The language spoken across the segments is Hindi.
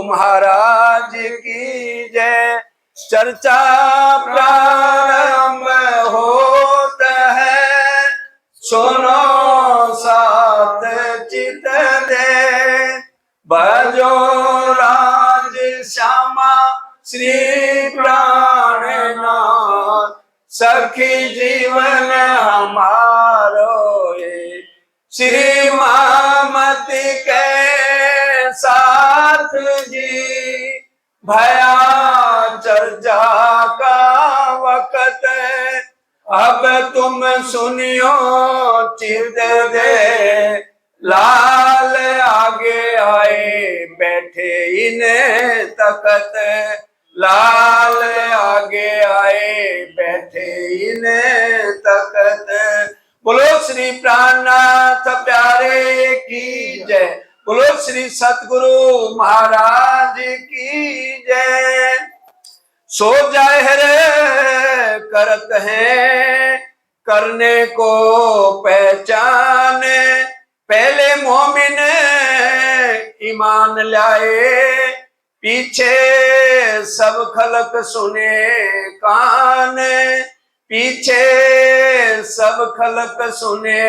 महाराज की जय। चर्चा प्रारंभ होता है, सुनो साथ चित दे। भजो राज श्यामा श्री प्राणनाथ, सखी जीवन हमारो ये। श्री महामती के साथ जी, भया चर्चा का वक्त। अब तुम सुनियो चित दे, लाल आगे आए बैठे इन्हें तकत। लाल आगे आए बैठे इन्हें तकत। बोलो श्री प्राणनाथ प्यारे की जय। बोलो श्री सतगुरु महाराज की जय। सो जाहिर करत है करने को पहचाने, पहले मोमिन ईमान लाए, पीछे सब खलक सुने कान। पीछे सब खलक सुने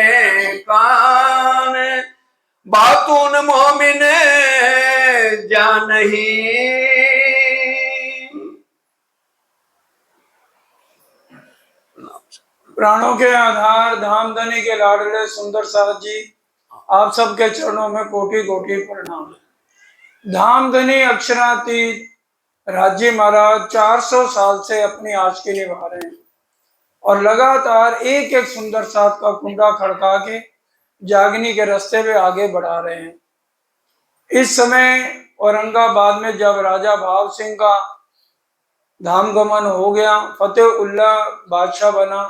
कान, बातून मोमिन जान ही। प्राणों के आधार धामधनी के लाडले सुंदर साथ जी, आप सबके चरणों में कोटि कोटि प्रणाम। धामधनी अक्षरातीत राज्य महाराज 400 साल से अपनी आशकी निभा रहे हैं और लगातार एक एक सुंदर साथ का कुंडा खड़का के जागनी के रास्ते पे आगे बढ़ा रहे हैं। इस समय औरंगाबाद में जब राजा भाव सिंह का धामगमन हो गया, फतेहुल्लाह बादशाह बना,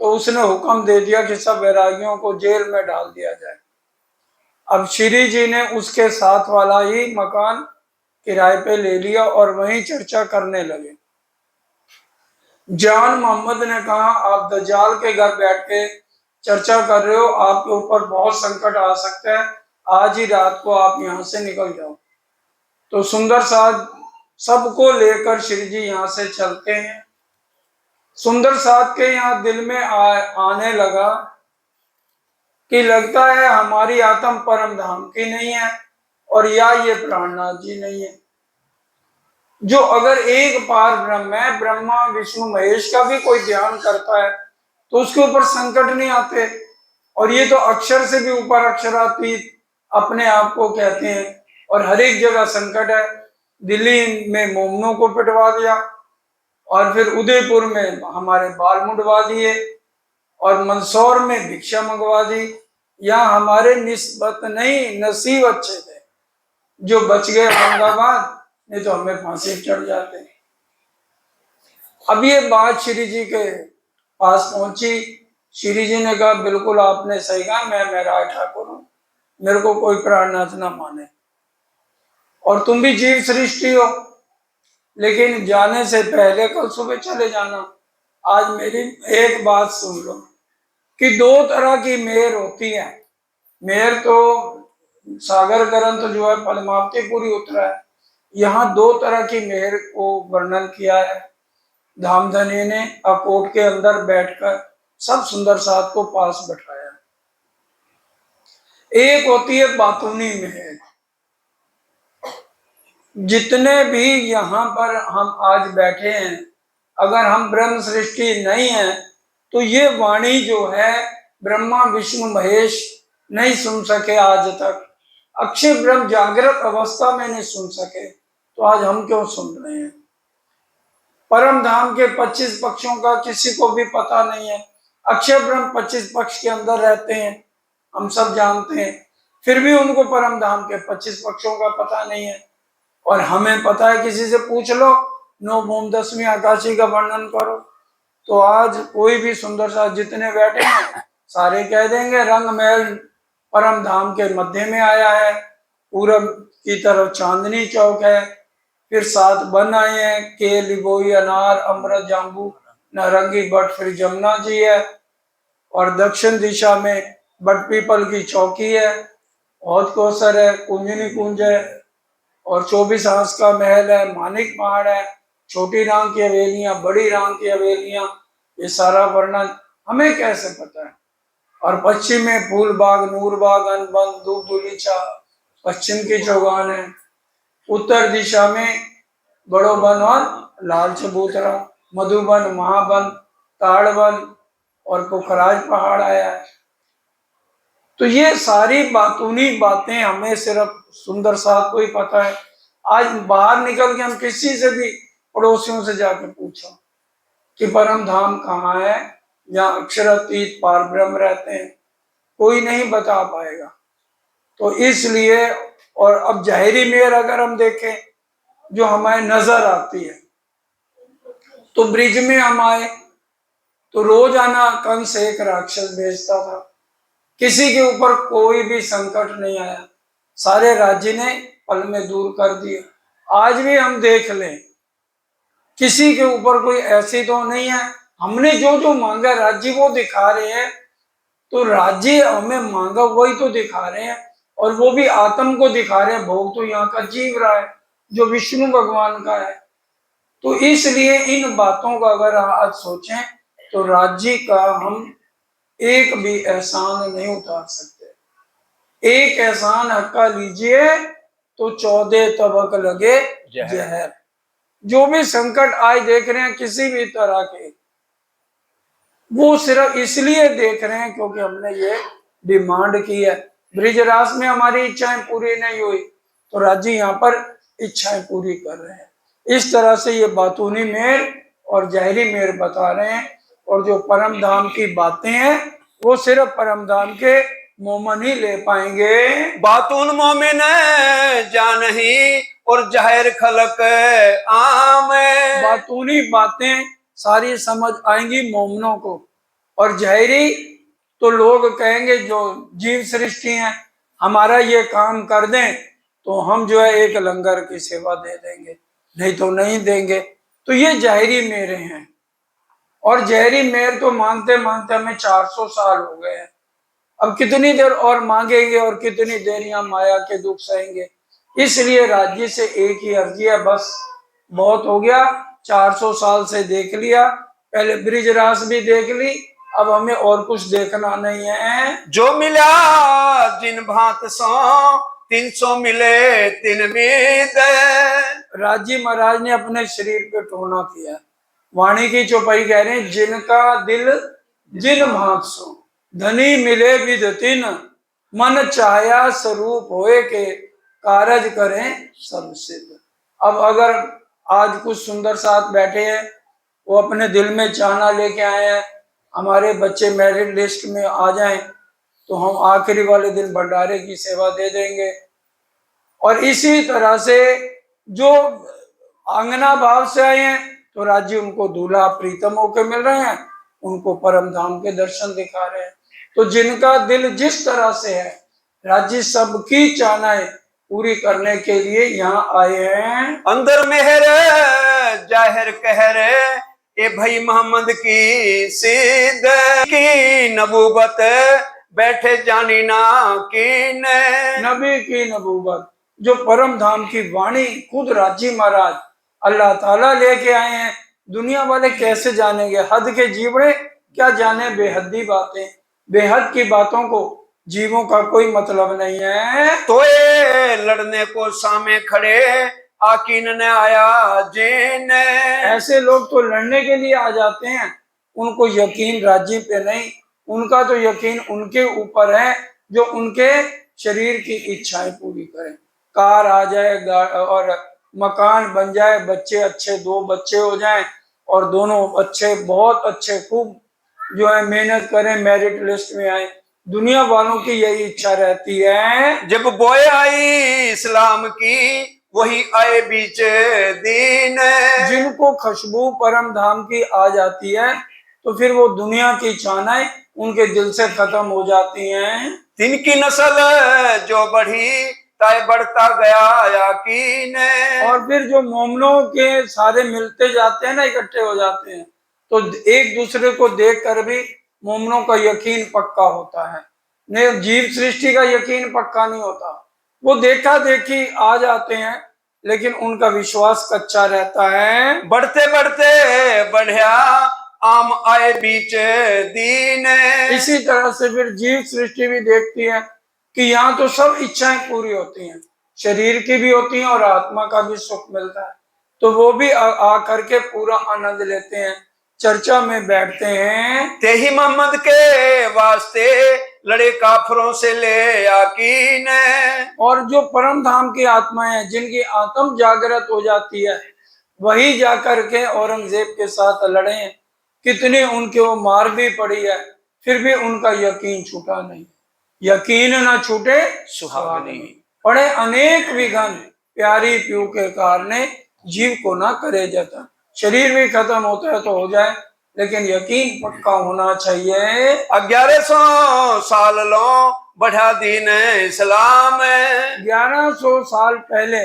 तो उसने हुक्म दे दिया कि सब वैरागियों को जेल में डाल दिया जाए। अब श्री जी ने उसके साथ वाला ही मकान किराए पे ले लिया और वहीं चर्चा करने लगे। जान मोहम्मद ने कहा, आप दज्जाल के घर बैठ के चर्चा कर रहे हो, आपके ऊपर बहुत संकट आ सकता है, आज ही रात को आप यहाँ से निकल जाओ। तो सुंदर साथ सबको लेकर श्री जी यहाँ से चलते हैं। सुंदर साथ के यहाँ दिल में आने लगा कि लगता है हमारी आत्म परम धाम की नहीं है और या ये प्राणनाथ जी नहीं है, जो अगर एक पार ब्रह्म है, ब्रह्मा विष्णु महेश का भी कोई ध्यान करता है तो उसके ऊपर संकट नहीं आते। और ये तो अक्षर से भी ऊपर अक्षरातीत अपने आप को कहते हैं और हर एक जगह संकट है। दिल्ली में मोमनों को पिटवा दिया और फिर उदयपुर में हमारे बाल मुंडवा दिए और मंदसौर में भिक्षा मंगवा दी। यहाँ हमारे निस्बत नहीं, नसीब अच्छे थे जो बच गए औरंगाबाद, नहीं तो हमें फांसी चढ़ जाते। अब ये बात श्री जी के पास पहुंची। श्री जी ने कहा, बिल्कुल आपने सही कहा, मैं राय ठाकुर हूं, मेरे को कोई प्राणनाथ ना माने और तुम भी जीव सृष्टि हो, लेकिन जाने से पहले कल सुबह चले जाना। आज मेरी एक बात सुन लो कि दो तरह की मेहर होती है। मेहर तो सागर ग्रंथ जो है पद्मावती पूरी उतरा है, यहाँ दो तरह की मेहर को वर्णन किया है। धामधनी ने अकोट के अंदर बैठकर सब सुंदर साथ को पास बैठाया। एक होती है बातूनी मेहर। जितने भी यहाँ पर हम आज बैठे हैं, अगर हम ब्रह्म सृष्टि नहीं है तो ये वाणी जो है ब्रह्मा विष्णु महेश नहीं सुन सके आज तक, अक्षय ब्रह्म जागृत अवस्था में नहीं सुन सके, तो आज हम क्यों सुन रहे हैं। परम धाम के 25 पक्षों का किसी को भी पता नहीं है। अक्षय ब्रह्म 25 पक्ष के अंदर रहते हैं, हम सब जानते हैं, फिर भी उनको परम धाम के 25 पक्षों का पता नहीं है। और हमें पता है, किसी से पूछ लो, नौ भूम 10वीं आकाशी का वर्णन करो, तो आज कोई भी सुंदर सा जितने बैठे हैं सारे कह देंगे रंग महल परम धाम के मध्य में आया है, पूरब की तरफ चांदनी चौक है, फिर 7 वन आए हैं, केल लिबोई अनार अमृत जाम्बू नारंगी बट, फिर जमुना जी है, और दक्षिण दिशा में बट पीपल की चौकी है, औद कोसर है, कुंजनी कुंज है, और 24 हांस का महल है, मानिक पहाड़ है, छोटी राम की हवेलियां, बड़ी राम की हवेलियां, ये सारा वर्णन हमें कैसे पता है। और पश्चिम में फूल बाग, नूर बाग, अनबन, दूब दुलीचा पश्चिम की चौगान है। उत्तर दिशा में बड़ो वन और लाल चबूतरा, मधुबन, महाबन, ताड़बन और पोखराज पहाड़ आया है। तो ये सारी बातूनी बातें हमें सिर्फ सुंदर साथ को ही पता है। आज बाहर निकल के हम किसी से भी पड़ोसियों से जाके पूछो कि परम धाम कहाँ है, जहाँ अक्षरातीत पार ब्रह्म रहते हैं, कोई नहीं बता पाएगा। तो इसलिए, और अब जाहिरी मेहर अगर हम देखें जो हमें नजर आती है, तो ब्रिज में हम आए तो रोजाना कंस एक राक्षस भेजता था, किसी के ऊपर कोई भी संकट नहीं आया, सारे राज्य ने पल में दूर कर दिए। आज भी हम देख लें, किसी के ऊपर कोई ऐसी तो नहीं है, हमने जो जो मांगा राज्य वो दिखा रहे हैं, तो राज्य हमें मांगा वही तो दिखा रहे हैं, और वो भी आत्म को दिखा रहे हैं। भोग तो यहाँ का जीव रहा है जो विष्णु भगवान का है। तो इसलिए इन बातों का अगर आज सोचें तो राज्य का हम एक भी एहसान नहीं उतार सकते। एक एहसान हक्का लीजिए तो 14 तबक लगे जहर। जो भी संकट आज देख रहे हैं किसी भी तरह के, वो सिर्फ इसलिए देख रहे हैं क्योंकि हमने ये डिमांड की है। ब्रिजराज में हमारी इच्छाएं पूरी नहीं हुई तो राज्य यहाँ पर इच्छाएं पूरी कर रहे हैं। इस तरह से ये बातूनी मेहर और जाहिरी मेहर बता रहे हैं। और जो परम धाम की बातें हैं वो सिर्फ परम धाम के मोमन ही ले पाएंगे। बातून मोमिन जान ही और जाहिर खलक आम। बातूनी बातें सारी समझ आएंगी मोमनों को, और जाहिरी तो लोग कहेंगे जो जीव सृष्टि हैं, हमारा ये काम कर दें तो हम जो है एक लंगर की सेवा दे देंगे, नहीं तो नहीं देंगे। तो ये जाहिरी मेरे हैं, और जाहिरी मेहर तो मांगते मांगते हमें 400 साल हो गए हैं। अब कितनी देर और मांगेंगे और कितनी देर यहाँ माया के दुख सहेंगे। इसलिए राज्य से एक ही अर्जी है, बस बहुत हो गया, 400 साल से देख लिया, पहले ब्रिजरास भी देख ली, अब हमें और कुछ देखना नहीं है। जो मिला जिन भांत सो 300 मिले तिन मीत। राजी महाराज ने अपने शरीर पे टोना किया, वाणी की चौपाई कह रहे हैं, जिनका दिल जिन भांत सो धनी मिले विद तिन, मन चाया स्वरूप होए के कारज करें सब सिद्ध। अब अगर आज कुछ सुंदर साथ बैठे हैं, वो अपने दिल में चाहना लेके आए हैं, हमारे बच्चे मेरिट लिस्ट में आ जाएं तो हम आखिरी वाले दिन भंडारे की सेवा दे देंगे। और इसी तरह से जो आंगना भाव से आए हैं तो राज्य उनको दूल्हा प्रीतम होकर मिल रहे हैं, उनको परम धाम के दर्शन दिखा रहे हैं। तो जिनका दिल जिस तरह से है, राज्य सबकी चाहनाएं पूरी करने के लिए यहाँ आए हैं। अंदर मेहर जाहिर कहर ए भाई मोहम्मद की सिद्ध की नबूबत बैठे जानी ना कीन। नबी की नबूबत, जो परम धाम की वाणी खुद राज्य महाराज अल्लाह ताला लेके आए हैं, दुनिया वाले कैसे जानेंगे। हद के जीवड़े क्या जाने बेहदी बातें, बेहद की बातों को जीवों का कोई मतलब नहीं है। तो ये लड़ने को सामने खड़े आकीन ने आया जिन। ऐसे लोग तो लड़ने के लिए आ जाते हैं, उनको यकीन राज्य पे नहीं, उनका तो यकीन उनके ऊपर है जो उनके शरीर की इच्छाएं पूरी करें। कार आ जाए और मकान बन जाए, बच्चे अच्छे 2 बच्चे हो जाएं और दोनों अच्छे, बहुत अच्छे, खूब जो है मेहनत करें, मेरिट लिस्ट में आए। दुनिया वालों की यही इच्छा रहती है। जब बोए आई इस्लाम की वही आए बीच दीन। जिनको खुशबू परम धाम की आ जाती है तो फिर वो दुनिया की चाहनाएं उनके दिल से खत्म हो जाती हैं। तिनकी नस्ल जो बढ़ी ताय बढ़ता गया यकीन। और फिर जो मोमनों के सारे मिलते जाते हैं ना, इकट्ठे हो जाते हैं, तो एक दूसरे को देखकर भी मोमनों का यकीन पक्का होता है। नहीं, जीव सृष्टि का यकीन पक्का नहीं होता। वो देखा देखी आ जाते हैं लेकिन उनका विश्वास कच्चा रहता है। बढ़ते बढ़ते बढ़िया आम आए बीच दीन। इसी तरह से फिर जीव सृष्टि भी देखती है कि यहाँ तो सब इच्छाएं पूरी होती हैं, शरीर की भी होती हैं और आत्मा का भी सुख मिलता है, तो वो भी आ करके पूरा आनंद लेते हैं, चर्चा में बैठते हैं। ते ही मोहम्मद के वास्ते लड़े काफरों से ले यकीन। और जो परम धाम की आत्माएं हैं, जिनकी आत्म जागृत हो जाती है, वही जाकर के औरंगजेब के साथ लड़े। कितनी उनके वो मार भी पड़ी है, फिर भी उनका यकीन छूटा नहीं। यकीन न छूटे सुहागनी। पड़े अनेक विघन, प्यारी प्यू के कारण जीव को ना करे जाता। शरीर भी खत्म होता है तो हो जाए, लेकिन यकीन पक्का होना चाहिए। 1100 साल लो बढ़ा दीन इस्लाम। 1100 साल पहले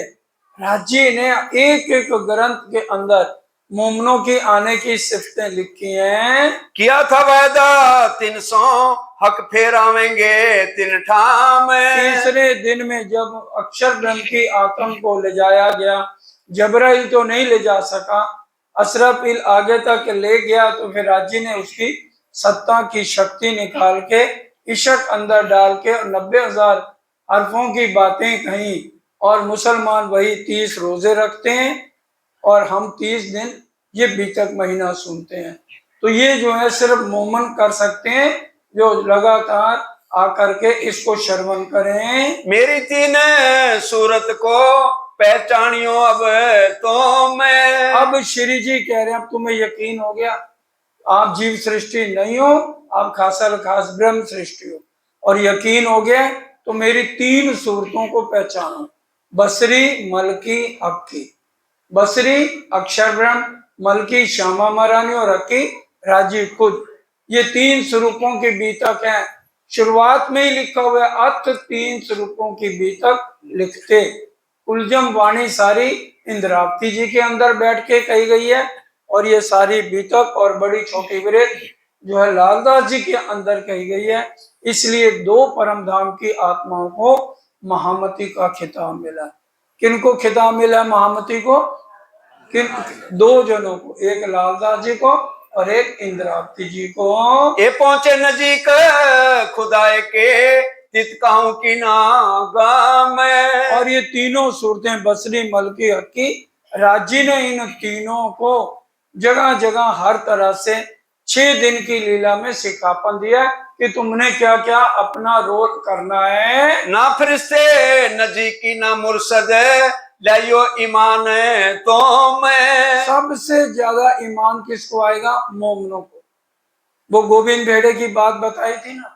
राज्य ने एक एक ग्रंथ के अंदर मोमनों की आने की सिफतें लिखी हैं। किया था वायदा 300 हक फेरावेंगे 3 ठाम। तीसरे दिन में जब अक्षर ग्रंथ की आत्म को ले जाया गया, जबराइल तो नहीं ले जा सका, असराफील आगे तक ले गया, तो फिर राजी ने उसकी सत्ता की शक्ति निकाल के इशक अंदर डाल के 90,000 अरफों की बातें कही। और मुसलमान वही 30 रोजे रखते हैं और हम 30 दिन ये बीतक महीना सुनते हैं। तो ये जो है सिर्फ मोमन कर सकते हैं, जो लगातार आकर के इसको श्रवण करें। मेरी 3 सूरत को पहचानियो अब तो मैं। अब श्री जी कह रहे हैं, अब तुम्हें यकीन हो गया, आप जीव सृष्टि नहीं हो, आप खासर खास ब्रह्म सृष्टि हो, और यकीन हो गया तो मेरी 3 सूरतों को पहचानो। बसरी, मलकी, हक्की। बसरी अक्षर ब्रह्म, मलकी श्यामा महारानी और हक्की राजीव खुद। ये 3 स्वरूपों के बीतक हैं। शुरुआत में ही लिखा हुआ है, अथ 3 स्वरूपों की बीतक लिखते। उलझम वाणी सारी इंद्रावती जी के अंदर बैठ के कही गई है, और ये सारी बीतक और बड़ी छोटी वृत जो है लालदास जी के अंदर कही गई है। इसलिए 2 परम धाम की आत्माओं को महामती का खिताब मिला। किनको खिताब मिला महामती को? किन 2 जनों को, एक लालदास जी को और एक इंद्रावती जी को। ये पहुंचे नजीक खुदाए के तितकाओं की नागाम। और ये तीनों सूरतें बसरी, मलकी, हक्की, राजी ने इन तीनों को जगह जगह हर तरह से 6 दिन की लीला में सिखापन दिया कि तुमने क्या क्या अपना रोल करना है। ना फरिश्ते नजीकी ना मुर्शद लाइयो ईमान तो मैं। सबसे ज्यादा ईमान किसको आएगा? मोमनों को। वो गोविंद भेड़े की बात बताई थी ना,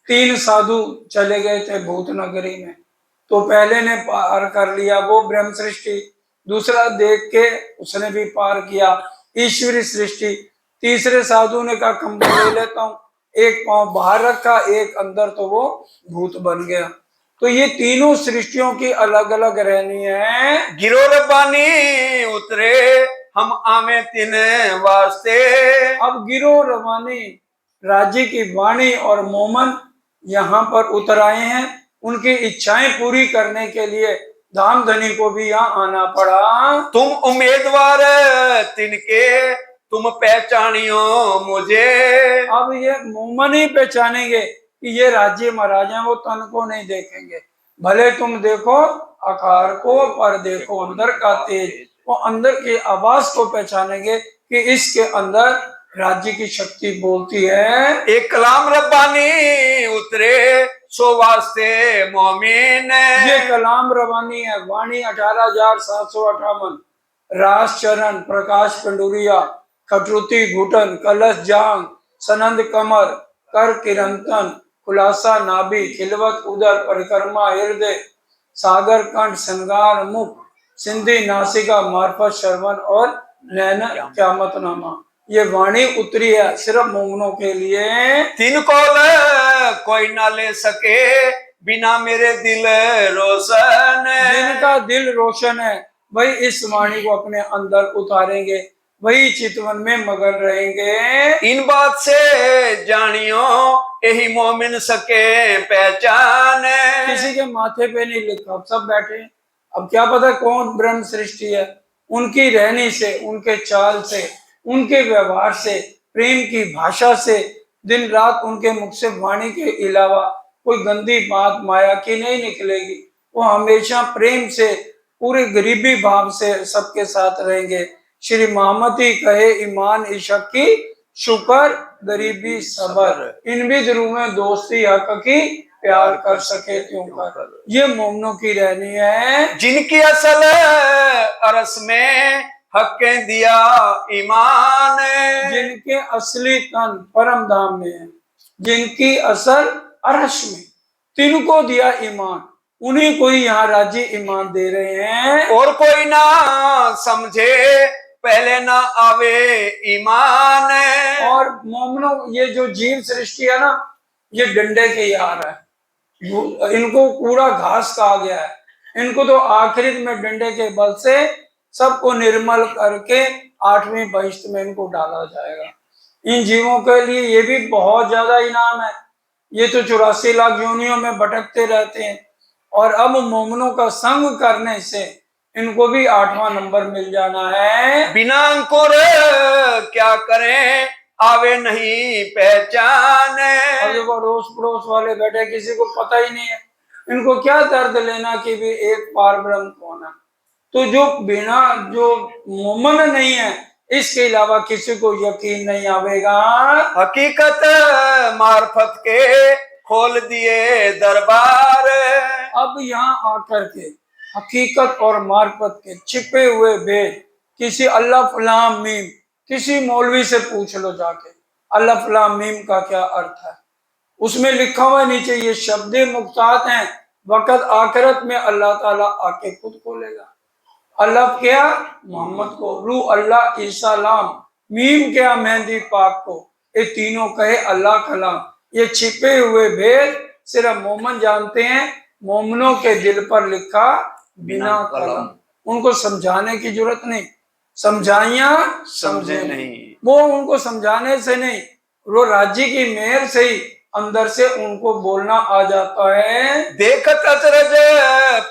3 साधु चले गए थे भूत नगरी में, तो पहले ने पार कर लिया वो ब्रह्म सृष्टि, दूसरा देख के उसने भी पार किया ईश्वरी सृष्टि, तीसरे साधु ने कहा कंबल ले लेता हूँ, एक पांव बाहर रखा एक अंदर, तो वो भूत बन गया। तो ये तीनों सृष्टियों की अलग अलग रहनी है। गिरो रब्बानी उतरे हम आवे तीन वास्ते। अब गिरो रवानी राज्य की वाणी और मोमन यहाँ पर उतर आए हैं, उनकी इच्छाएं पूरी करने के लिए धाम धनी को भी यहाँ आना पड़ा। तुम उम्मीदवार तिनके तुम पहचानियो मुझे। अब ये मोमन ही पहचानेंगे कि ये राज्य महाराज हैं, वो तन को नहीं देखेंगे। भले तुम देखो आकार को, पर देखो अंदर का तेज, वो अंदर की आवाज को पहचानेंगे कि इसके अंदर राज्य की शक्ति बोलती है। एक कलाम रब्बानी उतरे सो वास्ते मोमिन। ये कलाम रवानी है, वाणी 18,758, रास चरण, प्रकाश पंडुरिया, खटरुति घुटन, कलश जांग, सनंद कमर, कर किरंतन, खुलासा नाभि, खिलवत उदर, परिक्रमा हृदय, सागर कंठ, श्रृंगार मुख, सिंधी नासिका, मार्फत श्रवण और नैन क्यामतनामा। ये वाणी उतरी है सिर्फ मोमनों के लिए। 3 कौल कोई ना ले सके बिना मेरे दिल रोशन। जिनका दिल रोशन है वही इस वाणी को अपने अंदर उतारेंगे, वही चितवन में मगन रहेंगे। इन बात से जानियो यही मोमिन सके पहचान। किसी के माथे पे नहीं लिखा, सब बैठे अब क्या पता कौन ब्रह्म सृष्टि है। उनकी रहनी से, उनके चाल से, उनके व्यवहार से, प्रेम की भाषा से, दिन रात उनके मुख से वाणी के अलावा कोई गंदी बात माया की नहीं निकलेगी। वो हमेशा प्रेम से, पूरे गरीबी भाव से सबके साथ रहेंगे। श्री महामती कहे ईमान इशक की शुक्र गरीबी सबर, इन भी दिलों में दोस्ती हक की प्यार कर सके क्यों कर। ये मोमनों की रहनी है। जिनकी असल अरस में हक़ दिया ईमान, जिनके असली तन परम धाम में है, जिनकी असल अरश में, तिनको दिया ईमान, उन्हीं को ही यहाँ राजी ईमान दे रहे हैं। और कोई ना समझे पहले ना आवे ईमान। और मोमनों, ये जो जीव सृष्टि है ना, ये डंडे के यार है। इनको कूड़ा घास कहा गया है। इनको तो आखिरी में डंडे के बल से सबको निर्मल करके 8वीं बहिश्त में इनको डाला जाएगा। इन जीवों के लिए ये भी बहुत ज्यादा इनाम है। ये तो 84 लाख योनियों में भटकते रहते हैं, और अब मोमनों का संग करने से इनको भी 8वां नंबर मिल जाना है। बिना अंकुर क्या करें आवे नहीं पहचान। और देखो रोस पड़ोस वाले बैठे, किसी को पता ही नहीं है, इनको क्या दर्द लेना कि भी एक पार ब्रह्म कौन है। तो जो बिना, जो मोमन नहीं है, इसके अलावा किसी को यकीन नहीं आवेगा। हकीकत मार्फत के खोल दिए दरबार। अब यहाँ आकर के हकीकत और मार्फत के छिपे हुए भेद किसी अल्लाह फलाम मीम, किसी मौलवी से पूछ लो जाके, अल्लाह फलाम मीम का क्या अर्थ है। उसमें लिखा हुआ नीचे, ये शब्द मुख्तात हैं, वक़्त आखिरत में अल्लाह ताला आके खुद खोलेगा। अल्लाह क्या, मोहम्मद को, रू अल्लाह ईसा लाम, मीम क्या मेहंदी पाक को, ये तीनों कहे अल्लाह कलाम। ये छिपे हुए भेद सिर्फ मोमन जानते हैं। मोमनों के दिल पर लिखा बिना कलम, उनको समझाने की जरूरत नहीं, समझाइया समझे नहीं। वो उनको समझाने से नहीं, वो राज्य की मेहर से ही अंदर से उनको बोलना आ जाता है। देखत अचरज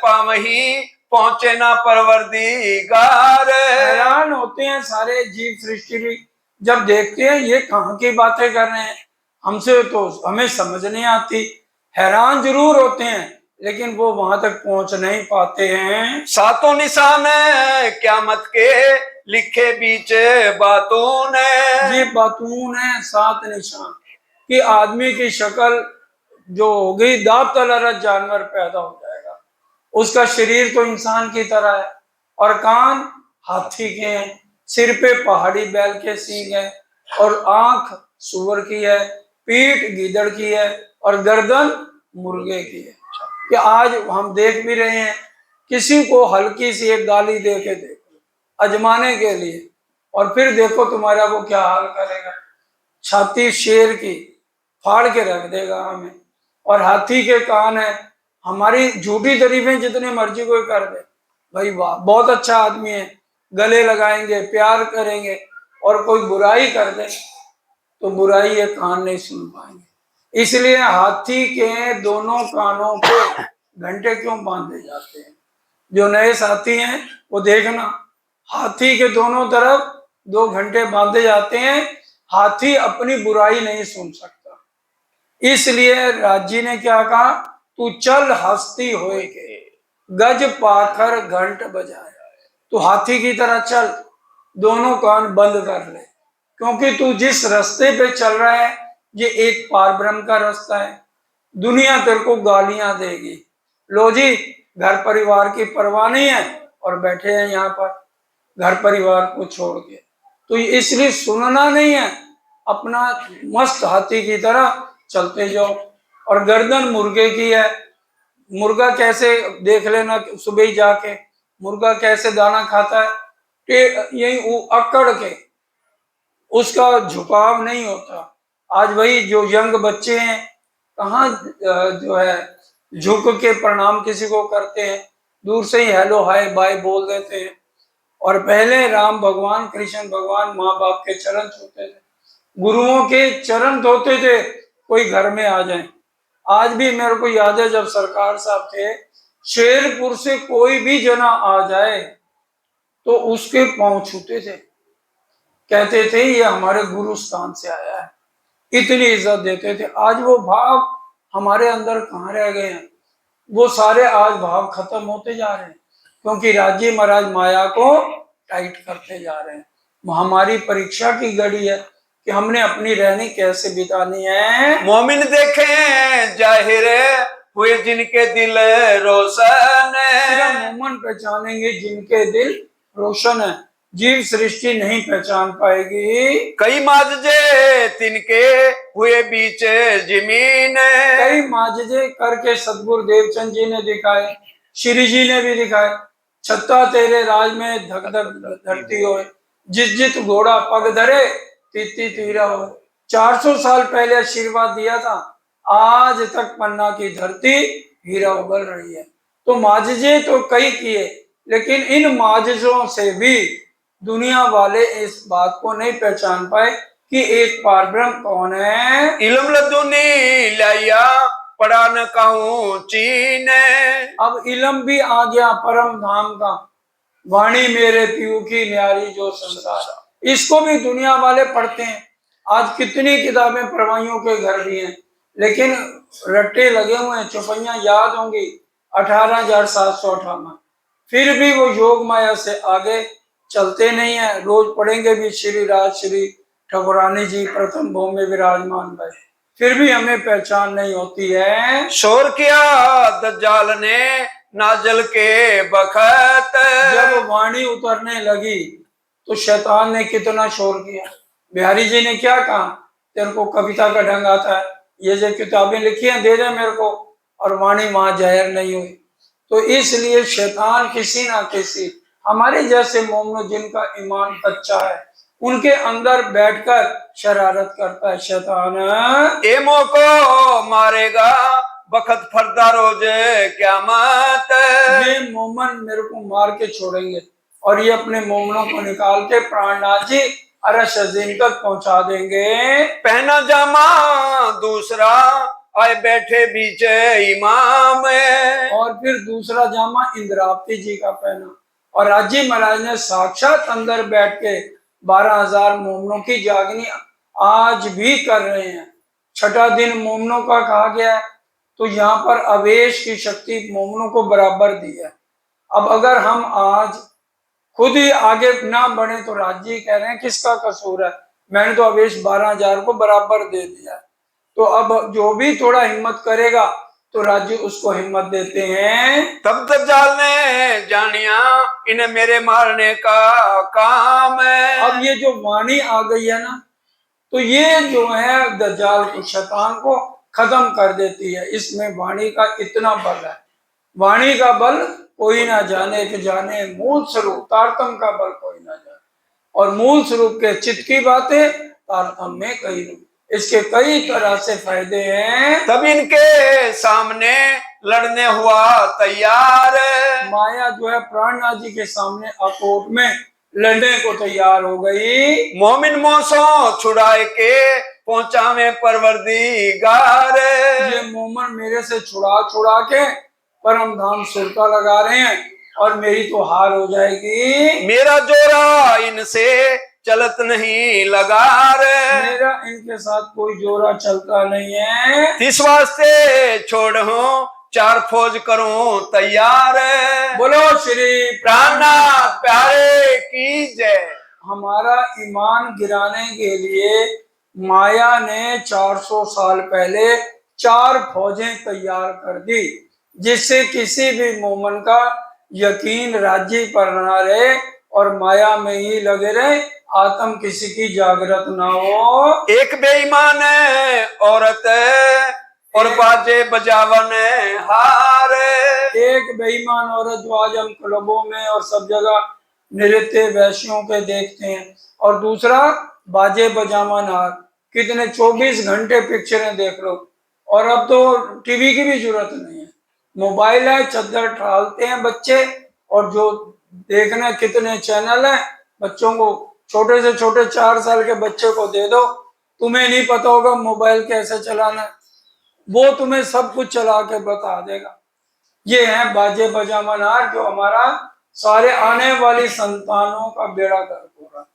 पावही पहुंचे ना परवरदिगार। हैरान होते हैं सारे जीव सृष्टि भी, जब देखते हैं ये कहाँ की बातें कर रहे हैं, हमसे तो हमें समझ नहीं आती। हैरान जरूर होते हैं, लेकिन वो वहां तक पहुंच नहीं पाते हैं। सातों निशान क़यामत के लिखे बीच बातून। ये बातून है 7 निशान कि आदमी की शक्ल जो हो गई दाब तलरत जानवर पैदा हो जाएगा। उसका शरीर तो इंसान की तरह है, और कान हाथी के हैं, सिर पे पहाड़ी बैल के सींग है, और आंख सुअर की है, पीठ गीदड़ की है, और गर्दन मुर्गे की है। कि आज हम देख भी रहे हैं, किसी को हल्की सी एक गाली दे के देखो अजमाने के लिए, और फिर देखो तुम्हारा वो क्या हाल करेगा। छाती शेर की फाड़ के रख देगा हमें, और हाथी के कान है। हमारी झूठी तारीफें जितने मर्जी कोई कर दे, भाई वाह बहुत अच्छा आदमी है, गले लगाएंगे, प्यार करेंगे, और कोई बुराई कर दे तो बुराई ये कान नहीं सुन पाएंगे। इसलिए हाथी के दोनों कानों पे घंटे क्यों बांधे जाते हैं। जो नए साथी हैं वो देखना, हाथी के दोनों तरफ 2 घंटे बांधे जाते हैं। हाथी अपनी बुराई नहीं सुन सकता, इसलिए राजी ने क्या कहा, तू चल हस्ती होए के गज पाखर घंट बजाए। तू हाथी की तरह चल, दोनों कान बंद कर ले, क्योंकि तू जिस रास्ते पे चल रहा है ये एक पार ब्रह्म का रास्ता है। दुनिया तेरे को गालियां देगी, लो जी घर परिवार की परवाह नहीं है और बैठे हैं यहाँ पर घर परिवार को छोड़ के। तो इसलिए सुनना नहीं है, अपना मस्त हाथी की तरह चलते जाओ। और गर्दन मुर्गे की है। मुर्गा कैसे, देख लेना सुबह ही जाके, मुर्गा कैसे दाना खाता है कि यही अकड़ के, उसका झुकाव नहीं होता। आज वही जो यंग बच्चे हैं, कहाँ जो है झुक के प्रणाम किसी को करते हैं, दूर से ही हेलो हाय बाय बोल देते हैं। और पहले राम भगवान कृष्ण भगवान माँ बाप के चरण छूते थे, गुरुओं के चरण धोते थे, कोई घर में आ जाए। आज भी मेरे को याद है जब सरकार साहब थे, शेरपुर से कोई भी जना आ जाए तो उसके पांव छूते थे, कहते थे ये हमारे गुरु स्थान से आया है, इतनी इज्जत देते थे। आज वो भाव हमारे अंदर कहाँ रह गए हैं? वो सारे आज भाव खत्म होते जा रहे हैं, क्योंकि राजी महाराज माया को टाइट करते जा रहे हैं। हमारी परीक्षा की घड़ी है कि हमने अपनी रहनी कैसे बितानी है। मोमिन देखे जाहिर हुए जिनके दिल रोशन, सिर्फ मोमन पहचानेंगे जिनके दिल रोशन है, जीव सृष्टि नहीं पहचान पाएगी। कई माजजे तिनके हुए बीच जमीन, कई माजजे करके सतगुरु देवचंद जी ने दिखाए, श्री जी ने भी दिखाए। छत्ता तेरे राज में धक धक धरती होए, जिस जित घोड़ा पग धरे तीती तीरा हो। 400 साल पहले आशीर्वाद दिया था, आज तक पन्ना की धरती हीरा उगल रही है। तो माजजे तो कई किए, लेकिन इन माजजों से भी दुनिया वाले इस बात को नहीं पहचान पाए कि एक पारब्रह्म कौन है। इलम लदुनी लाया पढ़ा न कहूँ चीन, अब इलम भी आ गया परम धाम का, वाणी मेरे पीयू की न्यारी जो संसार, इसको भी दुनिया वाले पढ़ते हैं। आज कितनी किताबें परवाइयों के घर भी हैं, लेकिन रट्टे लगे हुए हैं, चौपैयां याद होंगी 18,758, फिर भी वो योग माया से आगे चलते नहीं है। रोज पढ़ेंगे भी श्री राज श्री ठकुरानी जी प्रथम भूमि में विराजमान भय, फिर भी हमें पहचान नहीं होती है। शोर किया दज्जाल ने नाजल के बखत, जब वाणी उतरने लगी तो शैतान ने कितना शोर किया। बिहारी जी ने क्या कहा, तेरे को कविता का ढंग आता है, ये जो किताबें लिखी हैं दे दे मेरे को, और वाणी वहां जाहिर नहीं हुई। तो इसलिए शैतान किसी ना किसी हमारे जैसे मोमनो जिनका ईमान कच्चा है, उनके अंदर बैठकर शरारत करता है शैतान। एमो को मारेगा बखत फरदा रोज क्यामत, ये मोमन मेरे को मार के छोड़ेंगे और ये अपने मोमनों को निकाल के प्राणनाथ जी अरश अजीम तक पहुंचा देंगे। पहना जामा दूसरा आए बैठे बीच इमाम, और फिर दूसरा जामा इंद्रावती जी का पहना, और राजी महाराज ने साक्षात अंदर बैठ के 12,000 मोमनों की जागनी आज भी कर रहे हैं। छठा दिन मोमनों का कहा गया है, तो यहाँ पर अवेश की शक्ति मोमनों को बराबर दी है। अब अगर हम आज खुद ही आगे ना बढ़े तो राज्य कह रहे हैं किसका कसूर है, मैंने तो अवेश 12,000 को बराबर दे दिया। तो अब जो भी थोड़ा हिम्मत करेगा तो राज्य उसको हिम्मत देते हैं। तब दज्जाल ने जानिया इन्हें मेरे मारने का काम है। अब ये जो वाणी आ गई है ना, तो ये जो है दज्जाल को शैतान को खत्म कर देती है। इसमें वाणी का इतना बल है, वाणी का बल कोई ना जाने कि जाने मूल स्वरूप तारतम का बल कोई ना जाने, और मूल स्वरूप के चित्त की बातें तारतम में कई रूप, इसके कई तरह से फायदे हैं। तब इनके सामने लड़ने हुआ तैयार, माया जो है प्राणनाथ जी के सामने अकोट में लड़ने को तैयार हो गई। मोमिन मोसों छुड़ाए के पहुंचा में परवरदिगार, ये मोमन मेरे से छुड़ा छुड़ा के परम धाम सुरता लगा रहे हैं और मेरी तो हार हो जाएगी। मेरा जोरा इनसे चलत नहीं लगा रे, मेरा इनके साथ कोई जोरा चलता नहीं है। इस वास्ते छोड़ो 4 फौज करूं तैयार, बोलो श्री प्राणनाथ प्यारे की जय। हमारा ईमान गिराने के लिए माया ने 400 साल पहले 4 फौजें तैयार कर दी, जिससे किसी भी मोमन का यकीन राज्य पर ना रहे और माया में ही लगे रहे, आत्म किसी की जागृत ना हो। एक बेईमान औरत और बाजे बजावन हार, एक बेईमान औरत जो आज हम क्लबों में और सब जगह नृत्य वैश्यों के देखते हैं, और दूसरा बाजे बजावन हार। कितने 24 घंटे पिक्चरें देख लो, और अब तो टीवी की भी जरूरत नहीं है, मोबाइल है, चद्दर डालते हैं बच्चे, और जो देखना कितने चैनल हैं। बच्चों को छोटे से छोटे 4 साल के बच्चे को दे दो, तुम्हें नहीं पता होगा मोबाइल कैसे चलाना है, वो तुम्हें सब कुछ चला के बता देगा। ये है बाजे बजावनहार, जो हमारा सारे आने वाली संतानों का बेड़ा गर्क हो रहा।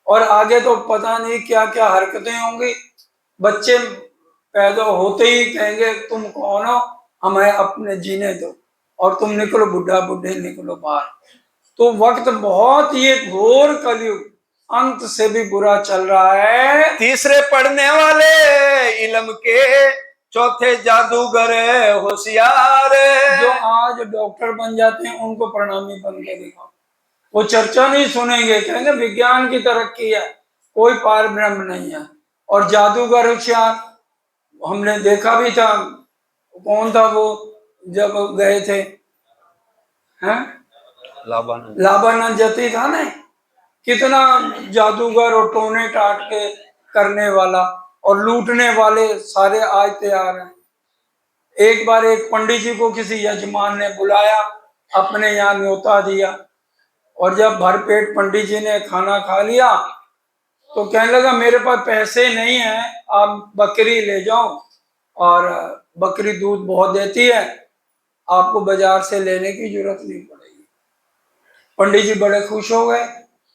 और आगे तो पता नहीं क्या क्या हरकतें होंगी। बच्चे पैदा होते ही कहेंगे तुम कौन हो, हमें अपने जीने दो, और तुम निकलो, बुढ़ा बुढ़े निकलो बाहर। तो वक्त बहुत ये घोर कलयुग अंत से भी बुरा चल रहा है। तीसरे पढ़ने वाले इल्म के, चौथे जादूगर होशियार। जो आज डॉक्टर बन जाते हैं उनको प्रणामी बन के दिखाओ, वो चर्चा नहीं सुनेंगे, कहेंगे विज्ञान की तरक्की है, कोई पार ब्रह्म नहीं है। और जादूगर होशियार, हमने देखा भी था, कौन था वो जब गए थे, हैं लाभानंद जती था ना, कितना जादूगर और टोने टाट के करने वाला और लूटने वाले सारे आज तैयार हैं। एक बार एक पंडित जी को किसी यजमान ने बुलाया, अपने यहाँ न्योता दिया, और जब भरपेट पंडित जी ने खाना खा लिया तो कहने लगा मेरे पास पैसे नहीं है, आप बकरी ले जाओ, और बकरी दूध बहुत देती है, आपको बाजार से लेने की जरूरत नहीं पड़ेगी। पंडित जी बड़े खुश हो गए,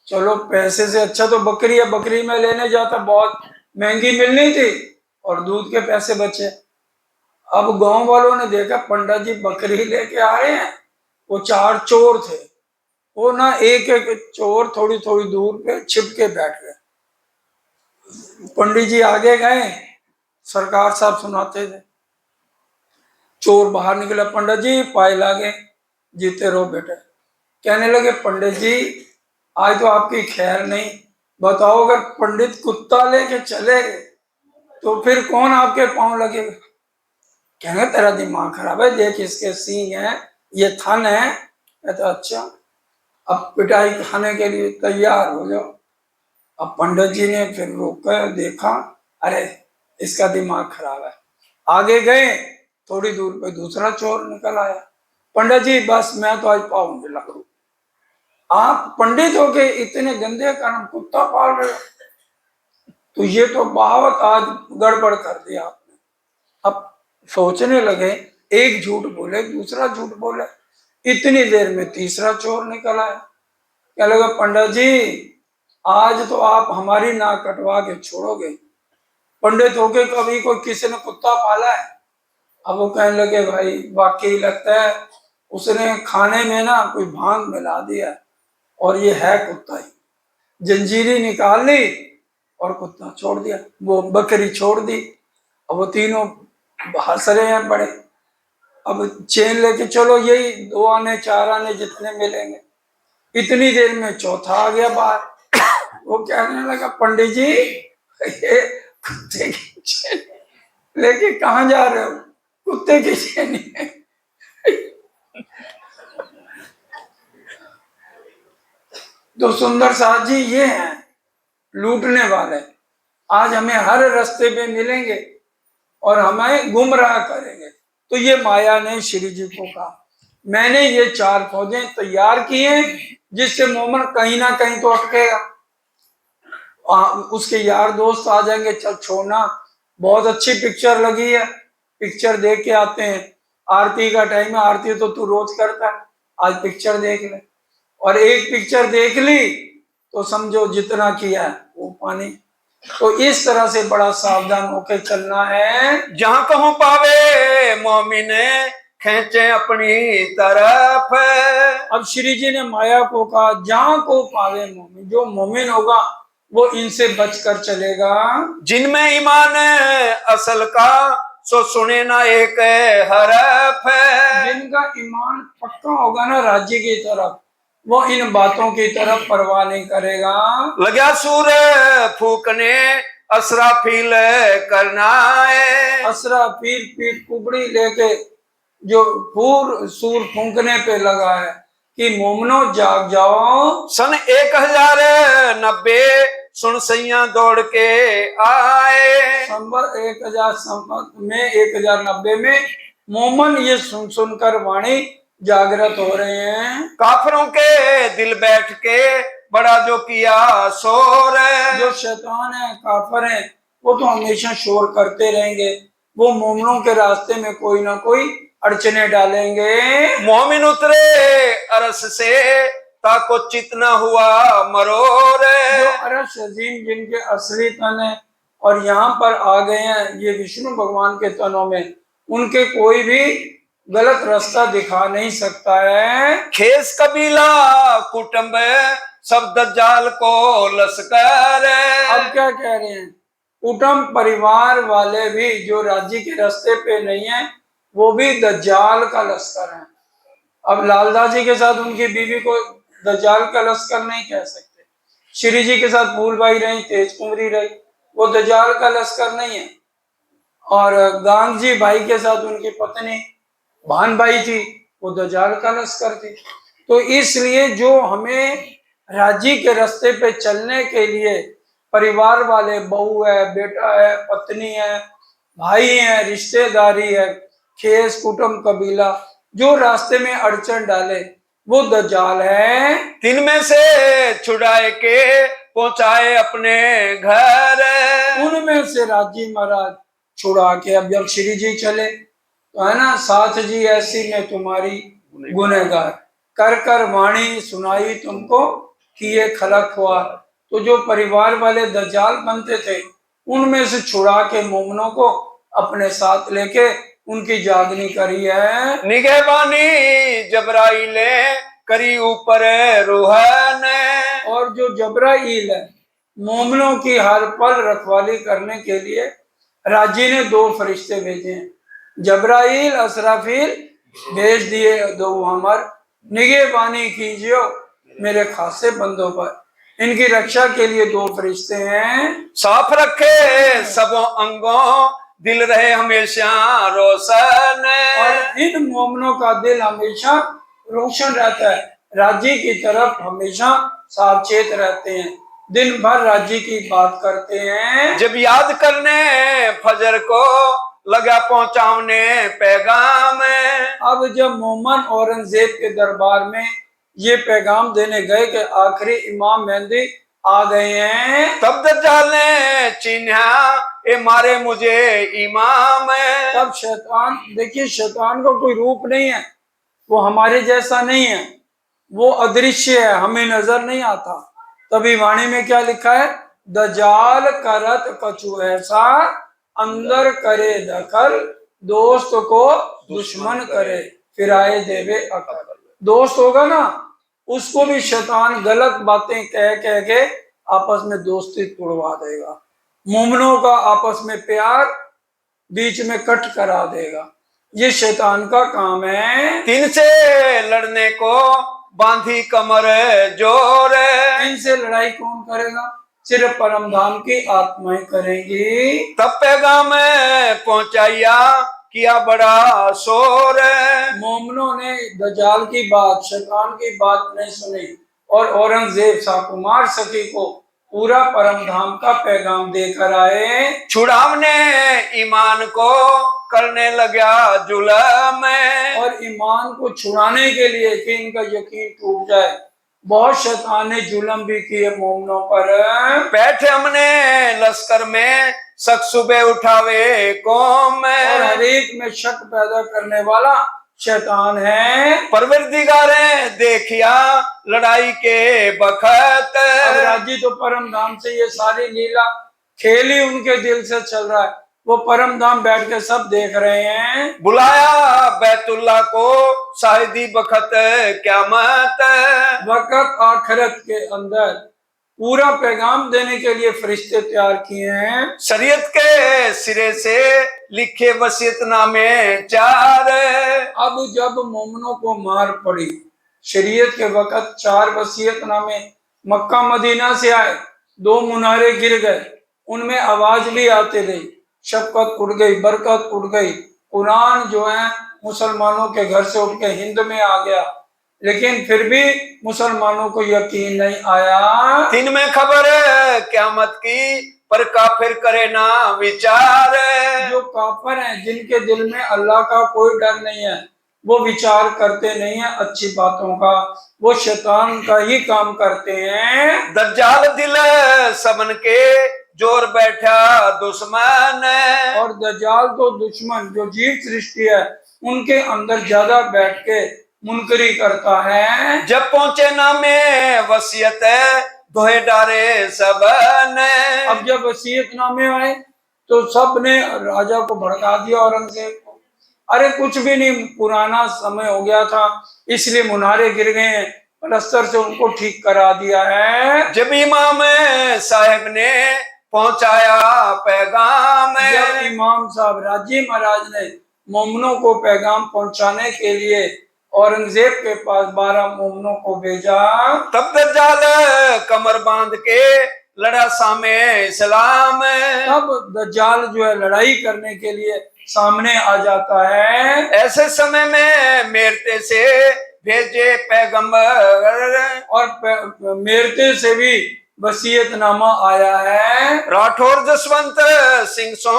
चलो पैसे से अच्छा तो बकरी है, बकरी में लेने जाता बहुत महंगी मिलनी थी और दूध के पैसे बचे। अब गांव वालों ने देखा पंडित जी बकरी लेके आ रहे हैं, वो 4 चोर थे, वो ना एक एक चोर थोड़ी थोड़ी दूर पे छिप के बैठ गए। पंडित जी आगे गए, सरकार साहब सुनाते थे, चोर बाहर निकला, पंडित जी पाए लागे, जीते रहो बेटे। कहने लगे पंडित जी आज तो आपकी खैर नहीं, बताओ अगर पंडित कुत्ता लेके चले गए तो फिर कौन आपके पांव लगेगा। कहेंगे तेरा दिमाग खराब है, देख इसके सींग है, ये थन है। कहता अच्छा, अब पिटाई खाने के लिए तैयार हो जाओ। अब पंडित जी ने फिर रोका, देखा अरे इसका दिमाग खराब है, आगे गए, थोड़ी दूर पे दूसरा चोर निकल आया। पंडित जी बस मैं तो आज पाऊंगी लकड़ू, आप पंडित होके इतने गंदे कर्म, कुत्ता पाल रहे हो, तो ये तो बहावत आज गड़बड़ कर दिया आपने। अब सोचने लगे, एक झूठ बोले दूसरा झूठ बोले, इतनी देर में तीसरा चोर निकल आया। क्या लगा पंडित जी आज तो आप हमारी नाक कटवा के छोड़ोगे, पंडित होके कभी कोई किसी ने कुत्ता पाला है। अब वो कहने लगे भाई वाकई लगता है उसने खाने में ना कोई भांग मिला दिया और ये है कुत्ता ही। जंजीरी निकाल ली और कुत्ता छोड़ दिया, वो बकरी छोड़ दी। अब वो तीनों हंस रहे हैं बड़े, अब चेन लेके चलो, यही 2 आने 4 आने जितने मिलेंगे। इतनी देर में चौथा आ गया बाहर, वो कहने लगा पंडित जी ये कुत्ते की चेन लेके कहाँ जा रहे हो, कुत्ते की चेन है। तो सुंदर साथ जी ये हैं लूटने वाले, आज हमें हर रास्ते पे मिलेंगे और हमें गुमराह करेंगे। तो ये माया ने श्री जी को कहा मैंने ये 4 फौजें तैयार की हैं जिससे मोमन कहीं ना कहीं तो अटकेगा, उसके यार दोस्त आ जाएंगे, चल छोड़ना बहुत अच्छी पिक्चर लगी है, पिक्चर देख के आते हैं, आरती का टाइम है, आरती तो तू रोज करता है, आज पिक्चर देख ले। और एक पिक्चर देख ली तो समझो जितना किया वो पानी। तो इस तरह से बड़ा सावधान होकर चलना है। जहां कहूं पावे मोमिन खेचे अपनी तरफ। अब श्री जी ने माया को कहा जहां को पावे मोमिन, जो मोमिन होगा वो इनसे बचकर चलेगा। जिनमें ईमान असल का सो सुने ना एक हरफ। जिनका ईमान पक्का होगा ना राज्य की तरफ, वो इन बातों की तरफ परवाह नहीं करेगा। लगा सूर फूकने असराफील करना है। असराफील पीठ कुबड़ी लेके जो पूर सूर फूंकने पे लगा है कि मोमनो जाग जाओ। सन 1090 सुन सैया दौड़ के आए। संवत 1090 में मोमन ये सुन सुनकर वाणी जागृत हो रहे हैं। काफरों के दिल बैठ के बड़ा जो किया शोर। जो शैतान है काफर है वो तो हमेशा शोर करते रहेंगे, वो मोमनों के रास्ते में कोई ना कोई अड़चने डालेंगे। मोमिन उतरे अरस से ताको चित न हुआ मरोर। जो अरश अजीम जिनके असली तन है और यहाँ पर आ गए हैं ये विष्णु भगवान के तनों में, उनके कोई भी गलत रास्ता दिखा नहीं सकता है। खेस कबीला कुटुंब सब दज्जाल को लश्कर। अब क्या कह रहे हैं, कुटुंब परिवार वाले भी जो राजी के रास्ते पे नहीं है वो भी दज्जाल का लश्कर है। अब लालदास जी के साथ उनकी बीवी को दज्जाल का लश्कर नहीं कह सकते। श्री जी के साथ फूलबाई रही, तेज कुंवरी रही, वो दज्जाल का लश्कर नहीं है। और गांग जी भाई के साथ उनकी पत्नी भानबाई थी, वो दज्जाल का लश्कर थी। तो इसलिए जो हमें राजी के रास्ते पे चलने के लिए परिवार वाले, बहू है, बेटा है, पत्नी है, भाई है, रिश्तेदारी है, खेस कुटुंब कबीला, जो रास्ते में अड़चन डाले वो दज्जाल है। तीन में से छुड़ाए के पहुंचाए अपने घर। उनमें से राजी महाराज छुड़ा के, अब जब श्री जी चले तो है ना, साथ जी ऐसी में तुम्हारी गुनहगार, कर कर वाणी सुनाई तुमको किए खलक हुआ। तो जो परिवार वाले दज्जाल बनते थे उनमें से छुड़ा के मोमनों को अपने साथ लेके उनकी जागनी करी है। निगहबानी जबराइले करी ऊपर रूहन। और जो जबराइल है मोमनों की हर पल रखवाली करने के लिए राजी ने 2 फरिश्ते भेजे हैं, जबराइल असराफील भेज दिए 2 अमर। निगहबानी कीजिए मेरे खासे बंदों पर, इनकी रक्षा के लिए 2 फरिश्ते हैं। साफ रखे सबों अंगों दिल रहे हमेशा रोशन। और इन मोमनों का दिल हमेशा रोशन रहता है, राजी की तरफ हमेशा सावचेत रहते हैं, दिन भर राजी की बात करते हैं। जब याद करने फजर को लगा पहुंचाने पैगाम। अब जब मोमन औरंगजेब के दरबार में ये पैगाम देने गए कि आखिरी इमाम मेहंदी आ गए हैं, तब दज्जाल ने चिन्हा ए मारे मुझे इमाम। तब शैतान, देखिए शैतान का कोई रूप नहीं है, वो हमारे जैसा नहीं है, वो अदृश्य है, हमें नजर नहीं आता। तभी वाणी में क्या लिखा है, दज्जाल करत कछु ऐसा अंदर करे दखल, दोस्त को दुश्मन करे फिराए देवे अकल। दोस्त होगा ना उसको भी शैतान गलत बातें कह कह के आपस में दोस्ती तोड़वा देगा, मोमनों का आपस में प्यार बीच में कट करा देगा, ये शैतान का काम है। तीन से लड़ने को बांधी कमर जोर। इनसे लड़ाई कौन करेगा, सिर्फ परम धाम की आत्माएं करेंगी। तब पैगाम पहुंचाया किया बड़ा शोर। मोमनों ने दज्जाल की बात, शैतान की बात नहीं सुनी और औरंगजेब साकुमार सखी को पूरा परम धाम का पैगाम देकर आए। छुड़ावने ईमान को करने लगा जुल्म। और ईमान को छुड़ाने के लिए कि इनका यकीन टूट जाए, बहुत शैतान ने जुल्म भी किए मोमनों पर। बैठे हमने लश्कर में शक सुबह उठावे कौम। और हर एक में शक पैदा करने वाला शैतान है। परवरदिगारे देखिया लड़ाई के बखत। अब राजी तो परम धाम से ये सारी लीला खेल ही उनके दिल से चल रहा है, वो परम धाम बैठ के सब देख रहे हैं। बुलाया बैतुल्ला को शाहिदी बखत क़यामत। वक़्त आखिरत के अंदर पूरा पैगाम देने के लिए फरिश्ते तैयार किए हैं। शरीयत के सिरे से लिखे वसीयतनामे 4। अब जब मोमनों को मार पड़ी, शरीयत के वक़्त 4 वसीयतनामे मक्का मदीना से आए, 2 मुनारे गिर गए, उनमें आवाज भी आती रही, शफकत उड़ गई, बरकत उड़ गई। कुरान जो है मुसलमानों के घर से उठ के हिंद में आ गया, लेकिन फिर भी मुसलमानों को यकीन नहीं आया। दिन में खबर क़यामत की पर काफिर करे ना विचार। जो काफिर हैं, जिनके दिल में अल्लाह का कोई डर नहीं है, वो विचार करते नहीं है अच्छी बातों का, वो शैतान का ही काम करते हैं। दज्जाल दिल सबन के जोर बैठा दुश्मन। और दज्जाल तो दुश्मन जो जीव सृष्टि है उनके अंदर ज्यादा बैठ के मुनकरी करता है। जब पहुंचे नामे वसीयत दोहे डारे सबने। अब जब वसीयतनामे आए तो सब ने राजा को भड़का दिया, औरंगजेब को। अरे कुछ भी नहीं, पुराना समय हो गया था इसलिए मुनारे गिर गए हैं, पलस्तर से उनको ठीक करा दिया है। जब इमाम साहब ने पहुंचाया पैगाम, जब इमाम साहब राजी महाराज ने मोमनों को पैगाम पहुंचाने के लिए औरंगजेब के पास 12 मोमनों को भेजा, तब दज्जाल कमर बांध के लड़ा सामे इस्लाम। तब दज्जाल जो है लड़ाई करने के लिए सामने आ जाता है। ऐसे समय में मेरते से भेजे पैगंबर, और मेरते से भी वसीयतनामा आया है। राठौर जसवंत सिंह सो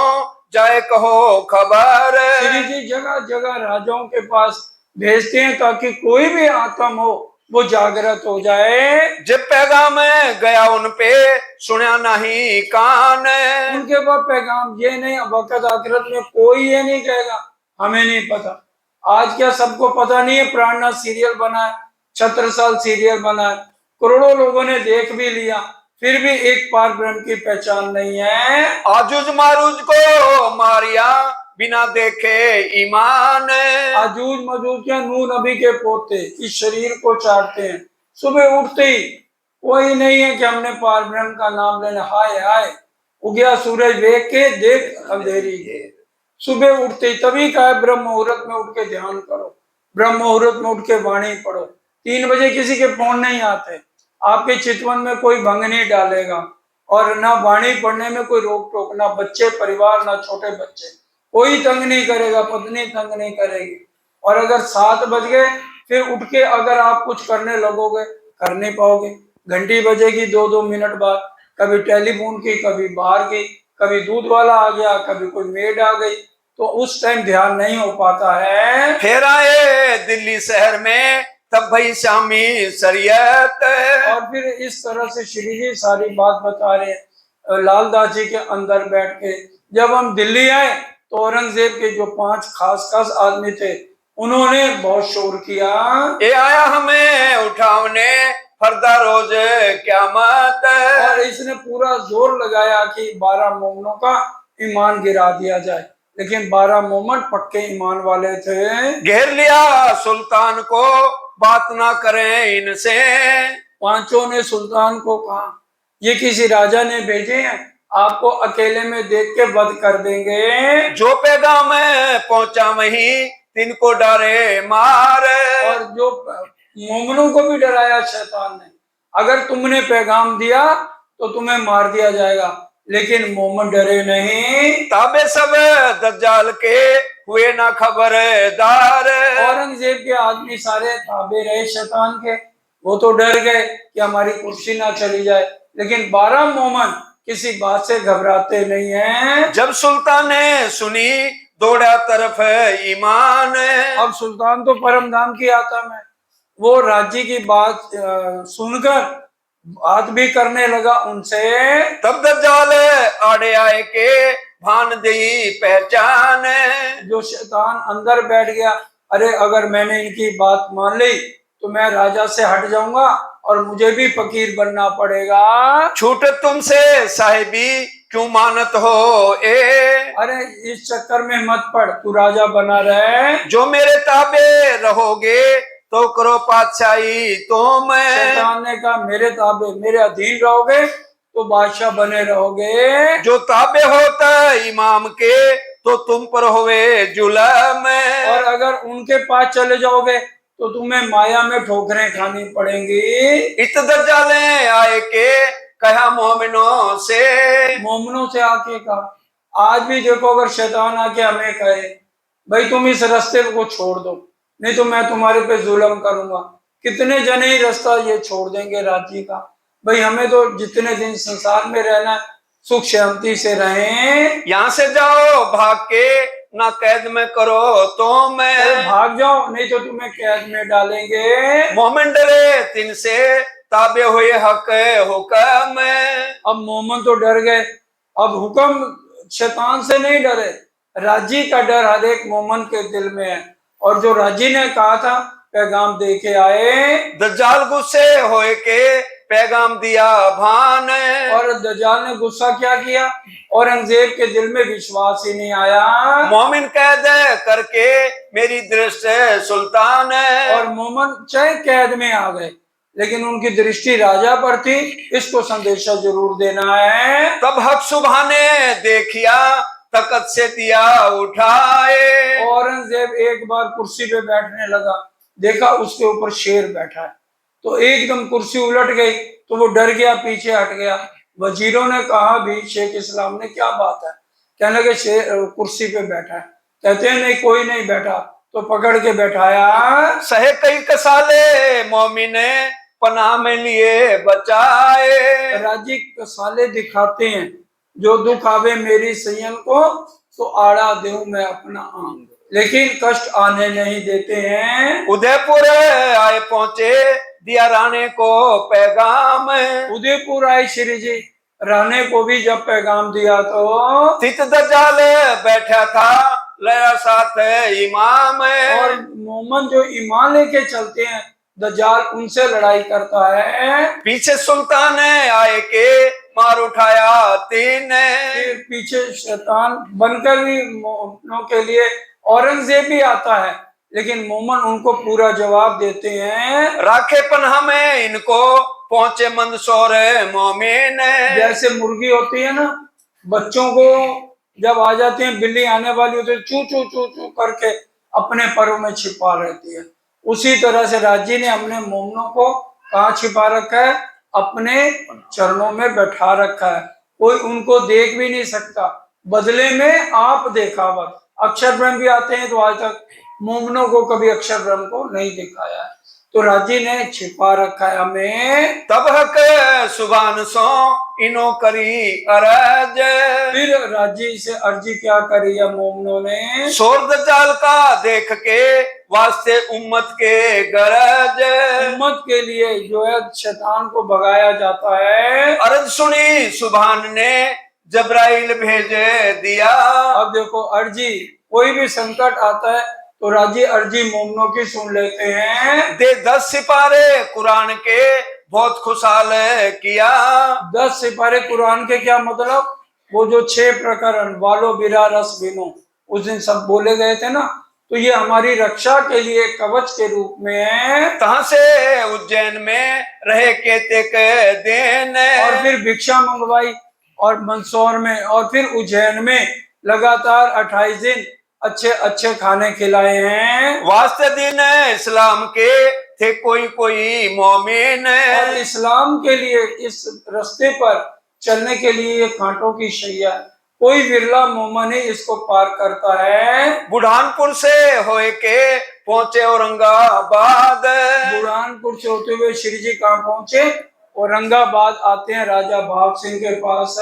जाए कहो खबर। श्री जी जगह जगह राजाओं के पास भेजते हैं ताकि कोई भी आतम हो वो जागृत हो जाए। जब पैगाम गया उन पे सुना नहीं कान। उनके पास पैगाम ये नहीं, वक्त आखिरत में कोई ये नहीं कहेगा हमें नहीं पता। आज क्या सबको पता नहीं है? प्राणनाथ सीरियल बना है, छत्रसाल सीरियल बना है, करोड़ों लोगों ने देख भी लिया, फिर भी एक पार ब्रह्म की पहचान नहीं है। आजुज मारूज को मारिया बिना देखे ईमान। आजूज मजूज क्या नूह नबी के पोते इस शरीर को चाटते हैं। सुबह उठते ही कोई नहीं है कि हमने पार ब्रह्म का नाम लेना। हाय हाय उगया सूरज देख के देख अंधेरी है। सुबह उठते ही तभी कहा है ब्रह्म मुहूर्त में उठ के ध्यान करो, ब्रह्म मुहूर्त में उठ के वाणी पढ़ो। 3 बजे किसी के फोन नहीं आते, आपके चितवन में कोई भंग नहीं डालेगा, और ना वाणी पढ़ने में कोई रोक टोक, ना बच्चे परिवार, ना छोटे बच्चे, कोई तंग नहीं करेगा, पत्नी तंग नहीं करेगी। और अगर 7 बज गए फिर उठ के अगर आप कुछ करने लगोगे कर नहीं पाओगे। घंटी बजेगी 2-2 मिनट बाद, कभी टेलीफोन की, कभी बाहर की, कभी दूध वाला आ गया, कभी कोई मेड आ गई, तो उस टाइम ध्यान नहीं हो पाता है। फिर आए दिल्ली शहर में तब भाई शामी शरीयत। और फिर इस तरह से श्री जी सारी बात बता रहे हैं लालदास जी के अंदर बैठ के। जब हम दिल्ली आए तो औरंगजेब के जो 5 खास आदमी थे उन्होंने बहुत शोर किया। ये आया हमें उठावने फरदा रोज क्यामत। और इसने पूरा जोर लगाया कि 12 मोमनों का ईमान गिरा दिया जाए, लेकिन 12 मोमन पक्के ईमान वाले थे। घेर लिया सुल्तान को बात ना करें इनसे। 5 ने सुल्तान को कहा ये किसी राजा ने भेजे हैं, आपको अकेले में देख के वध कर देंगे। जो पैगाम पहुंचा वहीं तिनको डरे मार। और जो मोमनों को भी डराया शैतान ने, अगर तुमने पैगाम दिया तो तुम्हें मार दिया जाएगा, लेकिन मोमन डरे नहीं। ताबे सब दज्जाल के हुए ना खबरदार। औरंगजेब के आदमी सारे ताबे रहे शैतान के, वो तो डर गए कि हमारी कुर्सी ना चली जाए, लेकिन 12 मोमन किसी बात से घबराते नहीं हैं। जब सुल्तान ने सुनी दौड़ा तरफ ईमान। अब सुल्तान तो परम धाम की आत्मा है, वो राज्य की बात सुनकर बात भी करने लगा उनसे। तब दज्जाल आड़े आए के भान दी पहचान। जो शैतान अंदर बैठ गया, अरे अगर मैंने इनकी बात मान ली तो मैं राजा से हट जाऊंगा और मुझे भी फकीर बनना पड़ेगा। छूट तुमसे साहिबी क्यों मानत हो ए। अरे इस चक्कर में मत पड़, तू राजा बना रहे। जो मेरे ताबे रहोगे तो करो पातशाही तुम। शैतान ने कहा मेरे ताबे, मेरे अधीन रहोगे तो बादशाह बने रहोगे। जो ताबे होता इमाम के तो तुम पर होवे जुलम। और अगर उनके पास चले जाओगे तो तुम्हें माया में ठोकरें खानी पड़ेंगी। इत दज्जाले आए के कहा मोमिनों से। मोमनों से आके कहा, आज भी देखो अगर शैतान आके हमें कहे भाई तुम इस रास्ते को छोड़ दो, नहीं तो मैं तुम्हारे पे जुल्म करूंगा, कितने जने ही रास्ता ये छोड़ देंगे राज्य का। भाई हमें तो जितने दिन संसार में रहना सुख शांति से रहें। यहाँ से जाओ भाग के ना कैद में करो तुम। भाग जाओ नहीं तो तुम्हें कैद में डालेंगे। मोमिन डरे तिन से ताबे हुए हक हुक्म। अब मोमन तो डर गए, अब हुक्म शैतान से नहीं डरे, राजी का डर हर एक मोमन के दिल में है। और जो राजी ने कहा था पैगाम दे के आए, दज्जाल गुस्से होए के पैगाम दिया भान। और दज्जाल ने गुस्सा क्या किया, औरंगजेब के दिल में विश्वास ही नहीं आया। मोमिन कैद करके मेरी दृष्टि सुल्तान। और मोमन चाहे कैद में आ गए लेकिन उनकी दृष्टि राजा पर थी, इसको संदेशा जरूर देना है। तब हक सुबह ने देखिया तकत से दिया उठाए। औरंगजेब एक बार कुर्सी पे बैठने लगा, देखा उसके ऊपर शेर बैठा है, तो एकदम कुर्सी उलट गई, तो वो डर गया, पीछे हट गया। वजीरों ने कहा भी शेख इस्लाम ने क्या बात है, कहने लगे शेर कुर्सी पे बैठा है। कहते हैं नहीं कोई नहीं बैठा, तो पकड़ के बैठाया। सहे कई कसाले मोमिने पनाह में लिए बचाए। राजी कसाले दिखाते हैं, जो दुख आवे मेरी सैयन को तो आड़ा दूं मैं अपना आंग, लेकिन कष्ट आने नहीं देते हैं। उदयपुर आए पहुंचे दिया राणे को पैगाम। उदयपुर आए श्री जी, राणे को भी जब पैगाम दिया तो तित दज्जाल बैठा था लया साथ इमाम। और मोमन जो ईमान लेके चलते हैं, दज्जाल उनसे लड़ाई करता है। पीछे सुल्तान आए के मार उठाया तीन। फिर पीछे शैतान बनकर भी मोमनों के लिए औरंगजेब भी आता है, लेकिन मोमन उनको पूरा जवाब देते हैं। राखे पन्हा में इनको पहुंचे मंदसौर मोमिन। जैसे मुर्गी होती है ना, बच्चों को जब आ जाते हैं, बिल्ली आने वाली होती है, चू चू चू चू करके अपने परों में छिपा रहती है, उसी तरह से राजी ने अपने मोमनों को कहाँ छिपा रखा है, अपने चरणों में बैठा रखा है। कोई उनको देख भी नहीं सकता, बदले में आप देखावत। अक्षर ब्रह्म भी आते हैं तो आज तक मोमनों को कभी अक्षर ब्रह्म को नहीं दिखाया है, तो राजी ने छिपा रखा है हमें। तब हक सुबान सो इनो करी अरज। फिर राजी से अर्जी क्या करी है मोमनों ने, शोर दज्जाल का देख के वास्ते उम्मत के गरज। उम्मत के लिए जो है शैतान को भगाया जाता है। अर्ज सुनी सुभान ने जब्राइल भेज दिया। अब देखो अर्जी, कोई भी संकट आता है तो राजी अर्जी मोमनों की सुन लेते हैं। दे 10 सिपारे कुरान के बहुत खुशहाल किया। 10 सिपारे कुरान के क्या मतलब, वो जो 6 प्रकरण वालो बिरा रस बिनो उस दिन सब बोले गए थे ना, तो ये हमारी रक्षा के लिए कवच के रूप में है। तहां से उज्जैन में रहे के तेक दिन। और फिर भिक्षा मंगवाई और मंदसौर में और फिर उज्जैन में लगातार 28 दिन अच्छे अच्छे खाने खिलाए हैं। वास्ते दिन इस्लाम के थे कोई कोई मोमिन। और इस्लाम के लिए इस रास्ते पर चलने के लिए ये कांटों की शैया, कोई विरला मोमन ही इसको पार करता है। बुढ़ानपुर से होए के पहुंचे औरंगाबाद। बुरहानपुर से होते हुए श्री जी कहाँ पहुंचे, औरंगाबाद आते हैं राजा भाव सिंह के पास।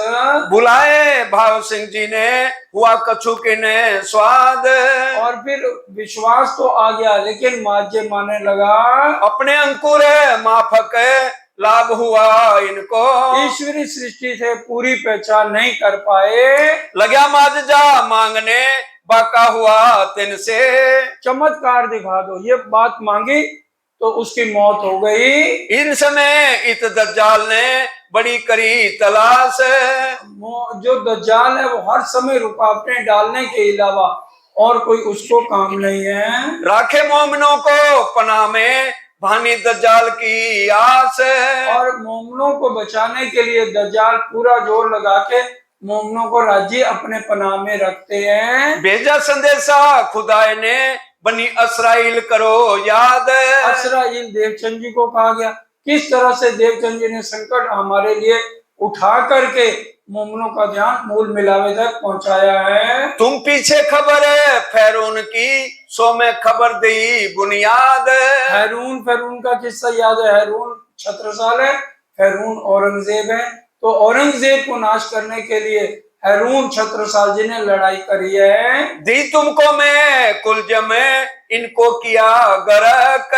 बुलाए भाव सिंह जी ने हुआ कछु के ने स्वाद। और फिर विश्वास तो आ गया लेकिन माजे माने लगा, अपने अंकुर माफक लाभ हुआ इनको। ईश्वरी सृष्टि से पूरी पहचान नहीं कर पाए। लगा माजजा मांगने बाका हुआ तिनसे। चमत्कार दिखा दो, ये बात मांगी तो उसकी मौत हो गई। इन समय इत दज्जाल ने बड़ी करी तलाश। जो दज्जाल है वो हर समय रुकावटें डालने के अलावा और कोई उसको काम नहीं है। राखे मोमिनों को पनाह में भानी दज्जाल की आस। और मोमनों को बचाने के लिए दज्जाल पूरा जोर लगा के मोमनों को राजी अपने पनाह में रखते हैं। भेजा संदेशा खुदाए ने बनी असराइल करो याद। असराइल देवचंद जी को कहा गया, किस तरह से देवचंद जी ने संकट हमारे लिए उठा करके मोमनों का ध्यान मूल मिलावे तक पहुंचाया है। तुम पीछे खबर है फैरून की सो में खबर दी बुनियाद। फैरून का किस्सा याद है, हैरून छत्रसाल है, फैरून औरंगजेब है। तो औरंगजेब को नाश करने के लिए हैरून छत्रसाल जी ने लड़ाई करी है। दी तुमको मैं कुलजम इनको किया गरक।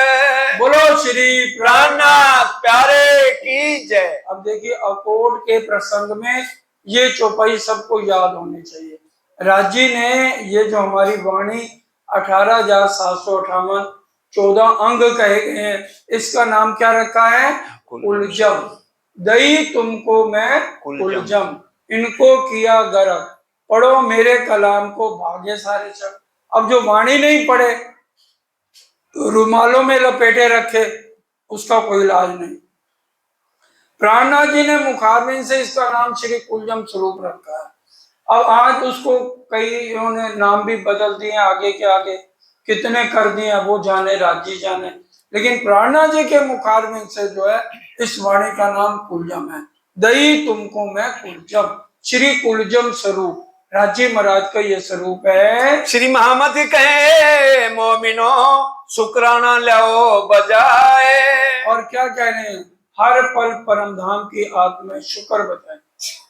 बोलो श्री प्राणनाथ प्यारे की जय। अब देखिए अकोट के प्रसंग में ये चौपाई सबको याद होनी चाहिए। राजी ने ये जो हमारी वाणी 18,758 14 अंग कहे गए हैं, इसका नाम क्या रखा है? कुलजम। दई तुमको मैं कुलजम, इनको किया गर्क, पढ़ो मेरे कलाम को भागे सारे शक। अब जो वाणी नहीं पढ़े तो रुमालों में लपेटे रखे, उसका कोई इलाज नहीं। प्राणनाथ जी ने मुखारबिंद से इसका नाम श्री कुलजम स्वरूप रखा है। अब आज उसको कईयों ने नाम भी बदल दिए, आगे के आगे कितने कर दिए वो जाने, राजी जाने, लेकिन प्राणनाथ जी के मुखारबिंद से जो है इस वाणी का नाम कुलजम है। दई तुमको मैं कुलजम, श्री कुलजम स्वरूप राजी महाराज का ये स्वरूप है। श्री महामति कहे मोमिनो शुक्राना लो बजाए। और क्या कह रहे हैं? हर पल परम धाम की आत्मा शुक्र बताए।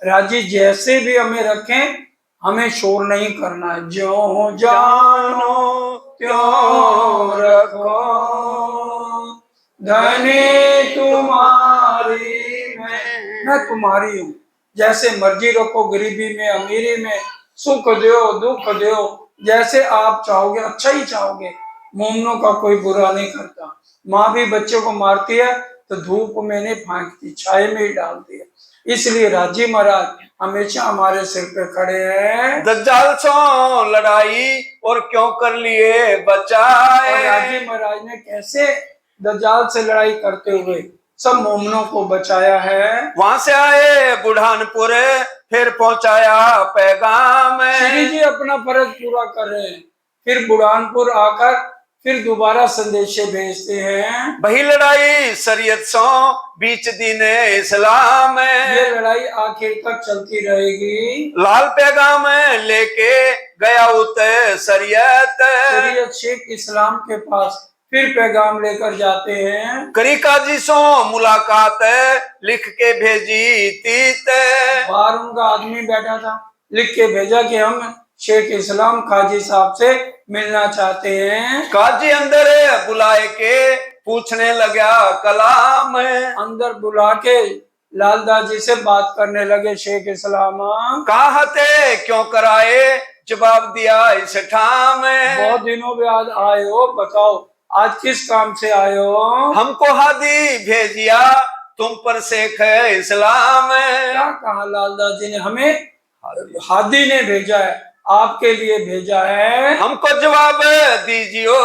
राजी जैसे भी हमें रखें, हमें शोर नहीं करना है। ज्यों जानो त्यों रखो, धनी तुम्हारी मैं तुम्हारी हूँ। जैसे मर्जी रखो, गरीबी में अमीरी में, सुख दो दुख दो, जैसे आप चाहोगे अच्छा ही चाहोगे। मोमनों का कोई बुरा नहीं करता। माँ भी बच्चों को मारती है तो धूप में नहीं फेंकती, छाए में ही डालती है। इसलिए राजी महाराज हमेशा हमारे सिर पे खड़े हैं। दज्जाल सो लड़ाई और क्यों कर लिए बचाए। और राजी महाराज ने कैसे दज्जाल से लड़ाई करते हुए सब मोमनों को बचाया है। वहां से आए बुढ़ानपुर, फिर पहुंचाया पैगाम। श्री जी अपना फर्ज पूरा कर रहे हैं, फिर बुढ़ानपुर आकर फिर दोबारा संदेशे भेजते हैं। वही लड़ाई शरीयत सो बीच दीन इस्लाम। ये लड़ाई आखिर तक चलती रहेगी। लाल पैगाम लेके गया उत शरीयत शेख इस्लाम के पास फिर पैगाम लेकर जाते हैं। करी काजी सो मुलाकात, लिख के भेजी तीत। बाहर उनका आदमी बैठा था, लिख के भेजा कि हम शेख इस्लाम काजी साहब से मिलना चाहते हैं। काजी अंदर बुलाए के पूछने लगा कलाम। अंदर बुला के लालदास जी से बात करने लगे शेख इस्लाम। कहा थे क्यों कराए, जवाब दिया इस ठाम। बहुत दिनों बाद आए हो, बताओ आज किस काम से आए हो? हमको हादी भेजिया तुम पर शेख इस्लाम। क्या कहा लालदास जी ने? हमें हादी ने भेजा है, आपके लिए भेजा है। हमको जवाब दीजियो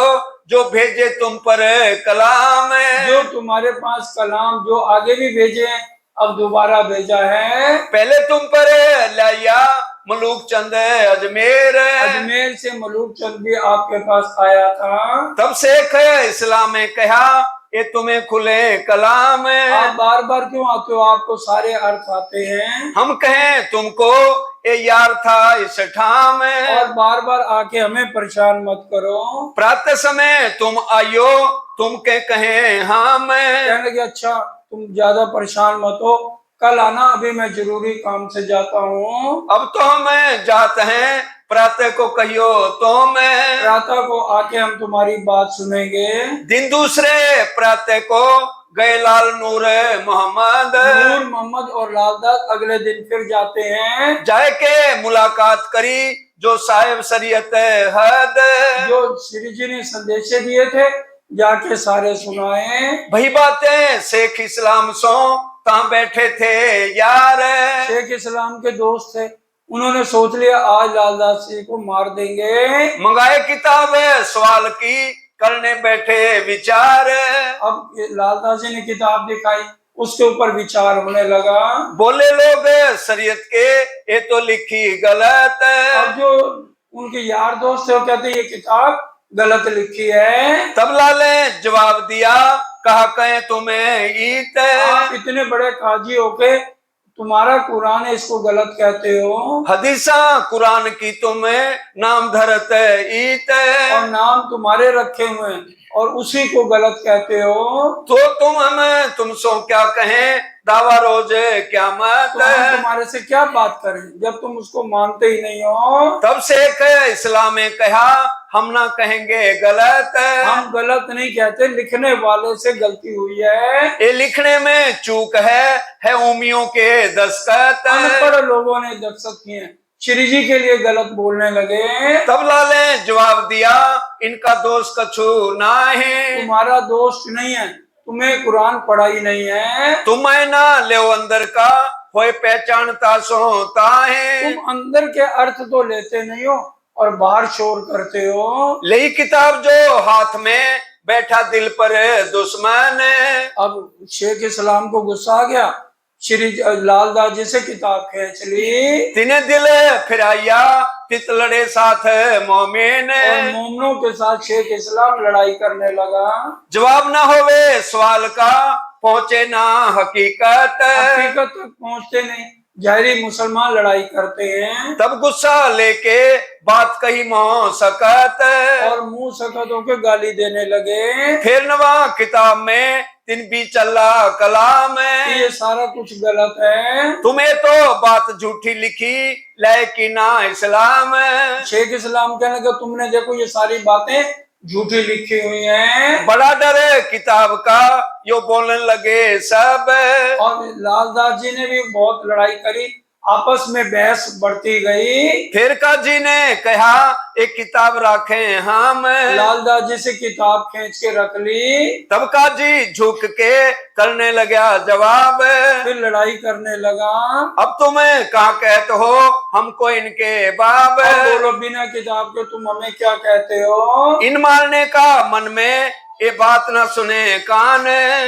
जो भेजे तुम पर कलाम। जो तुम्हारे पास कलाम जो आगे भी भेजे हैं, अब दोबारा भेजा है। पहले तुम पर लाया मलूक चंद अजमेर। अजमेर से मलूक चंद भी आपके पास आया था। तब शेख इस्लाम ने कहा ये तुम्हें खुले कलाम। आप बार बार क्यों आते हो? आपको सारे अर्थ आते हैं। हम कहें तुमको ये यार था इस ठाम। और बार बार आके हमें परेशान मत करो। प्रातः समय तुम आयो, तुम के कहें हम। कहने लगे अच्छा तुम ज्यादा परेशान मत हो, कल आना, अभी मैं जरूरी काम से जाता हूँ। अब तो हम जाते हैं, प्रातः को कहियो तो मैं। प्रातः को आके हम तुम्हारी बात सुनेंगे। दिन दूसरे प्रातः को गए लाल नूर मोहम्मद। नूर मोहम्मद और लालदास अगले दिन फिर जाते हैं। जाए के मुलाकात करी जो साहिब शरीयत हद। जो श्री जी ने संदेशे दिए थे जाके सारे सुनाए। वही बातें शेख इस्लाम सो कहाँ बैठे थे यार। शेख इस्लाम के दोस्त थे, उन्होंने सोच लिया आज लालदास जी को मार देंगे। मंगाए किताब सवाल की, करने बैठे विचार। अब लालदास जी ने किताब दिखाई, उसके ऊपर विचार होने लगा। बोले लोग शरीयत के ये तो लिखी गलत। अब जो उनके यार दोस्त थे वो कहते ये किताब गलत लिखी है। तब लाले जवाब दिया, कहा कहें तुम्हें ईत। आप इतने बड़े काजी होके तुम्हारा कुरान है, इसको गलत कहते हो। हदीसा कुरान की तुम्हें नाम धरत ईत। और नाम तुम्हारे रखे हुए हैं और उसी को गलत कहते हो। तो तुम हमें तुम सो क्या कहें, दावा रोज क्या मत। तो हम तुम्हारे से क्या बात करें जब तुम उसको मानते ही नहीं हो। तब शेख इस्लाम ने कहा हम ना कहेंगे गलत। हम गलत नहीं कहते, लिखने वाले से गलती हुई है। ये लिखने में चूक है उमियों के दस्तखत। अनपढ़ लोगों ने दस्तखत किए हैं, श्री जी के लिए गलत बोलने लगे। तब लाले जवाब दिया, इनका दोष कछु ना है। तुम्हारा दोष नहीं है, तुम्हें कुरान पढ़ा ही नहीं है। तुम्हें ना ले अंदर का होए पहचानता सोता है। तुम अंदर के अर्थ तो लेते नहीं हो और बाहर शोर करते हो। ले किताब जो हाथ में बैठा दिल पर दुश्मन। अब शेख इस्लाम को गुस्सा आ गया, श्री लालदास जी से किताब खींच ली। तिने दिल फिराया तित लड़े साथ मोमिन। और मोमनों के साथ शेख इस्लाम लड़ाई करने लगा। जवाब ना होवे सवाल का पहुंचे ना हकीकत। हकीकत तक पहुंचते नहीं, जाहिरी मुसलमान लड़ाई करते हैं। तब गुस्सा लेके बात कही मोह सकत। और मुंह सकत होकर गाली देने लगे। फिर नवा किताब में तिन भी चला कलाम। ये सारा कुछ गलत है। तुम्हें तो बात झूठी लिखी लेकिन ना इस्लाम। शेख इस्लाम कहने लगा, तुमने देखो ये सारी बातें झूठी लिखी हुई हैं। बड़ा डर है किताब का यो बोलने लगे सब। और लालदास जी ने भी बहुत लड़ाई करी, आपस में बहस बढ़ती गई। फिर काजी ने कहा एक किताब रखे हम। लालदास जी से किताब खींच के रख ली। तब काजी झुक के करने लगा जवाब। फिर लड़ाई करने लगा। अब तुम्हें कहाँ कहते हो हमको इनके बाप। अब बोलो बिना किताब के तुम हमें क्या कहते हो। इन मारने का मन में ये बात ना सुने कान।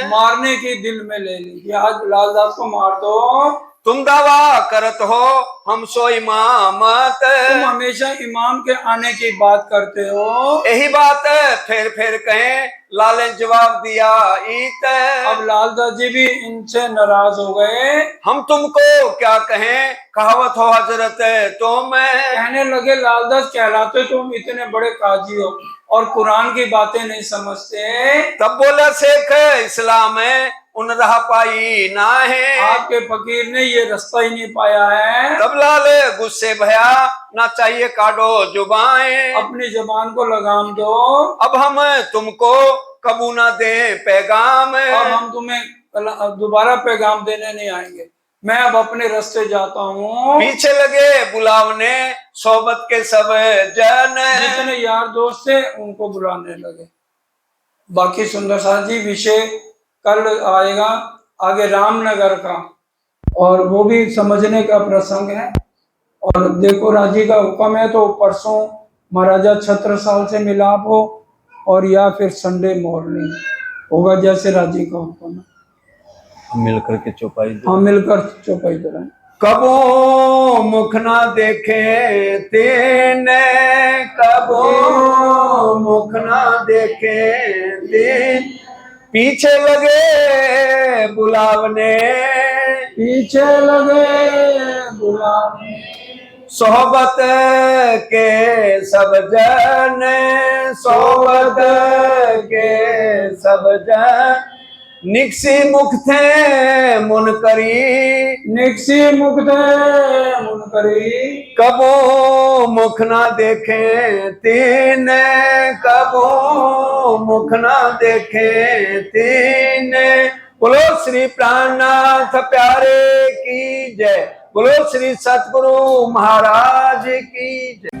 मारने की दिल में ले ली कि आज लालदास को मार दो। तुम दावा करत हो हम सो इमामत। तुम हमेशा इमाम के आने की बात करते हो। यही बात फिर कहें लाले जवाब दिया ईत। अब लालदास जी भी इनसे नाराज हो गए। हम तुमको क्या कहें कहावत हो हजरत तुम। कहने लगे, लालदास कहलाते तुम इतने बड़े काजी हो और कुरान की बातें नहीं समझते। तब बोला शेख इस्लाम उन रहा पाई ना है। आपके फकीर ने ये रास्ता ही नहीं पाया है। तब लाल गुस्से भया ना चाहिए काटो जुबाएं। अपनी जबान को लगाम दो। अब हम तुमको कबू ना दे पैगाम। अब हम तुम्हें दोबारा पैगाम देने नहीं आएंगे, मैं अब अपने रास्ते जाता हूँ। पीछे लगे बुलावने सोबत के सब जन। जितने यार दोस्त थे उनको बुलाने लगे। बाकी सुंदर साथ जी विषय कल आएगा आगे रामनगर का, और वो भी समझने का प्रसंग है। और देखो राजी का हुक्म है तो परसों महाराजा छत्रसाल से मिलाप हो और या फिर संडे मॉर्निंग होगा, जैसे राजी का हुक्म है। मिलकर के चौपाई हाँ, मिलकर चौपाई कराएं। कबो मुख ना देखे तेने, कबो मुख ना देखे तेन। पीछे लगे बुलावने, पीछे लगे बुलाने सोहबत के सब जन, सोहबत के सब जन। निक्सी मुख थे मुनकरी, निक्सी मुख थे मुनकरी। कबो मुख ना देखे तीन, कबो मुख ना देखे तीन। बोलो श्री प्राणनाथ प्यारे की जय, बोलो श्री सतगुरु महाराज की जय।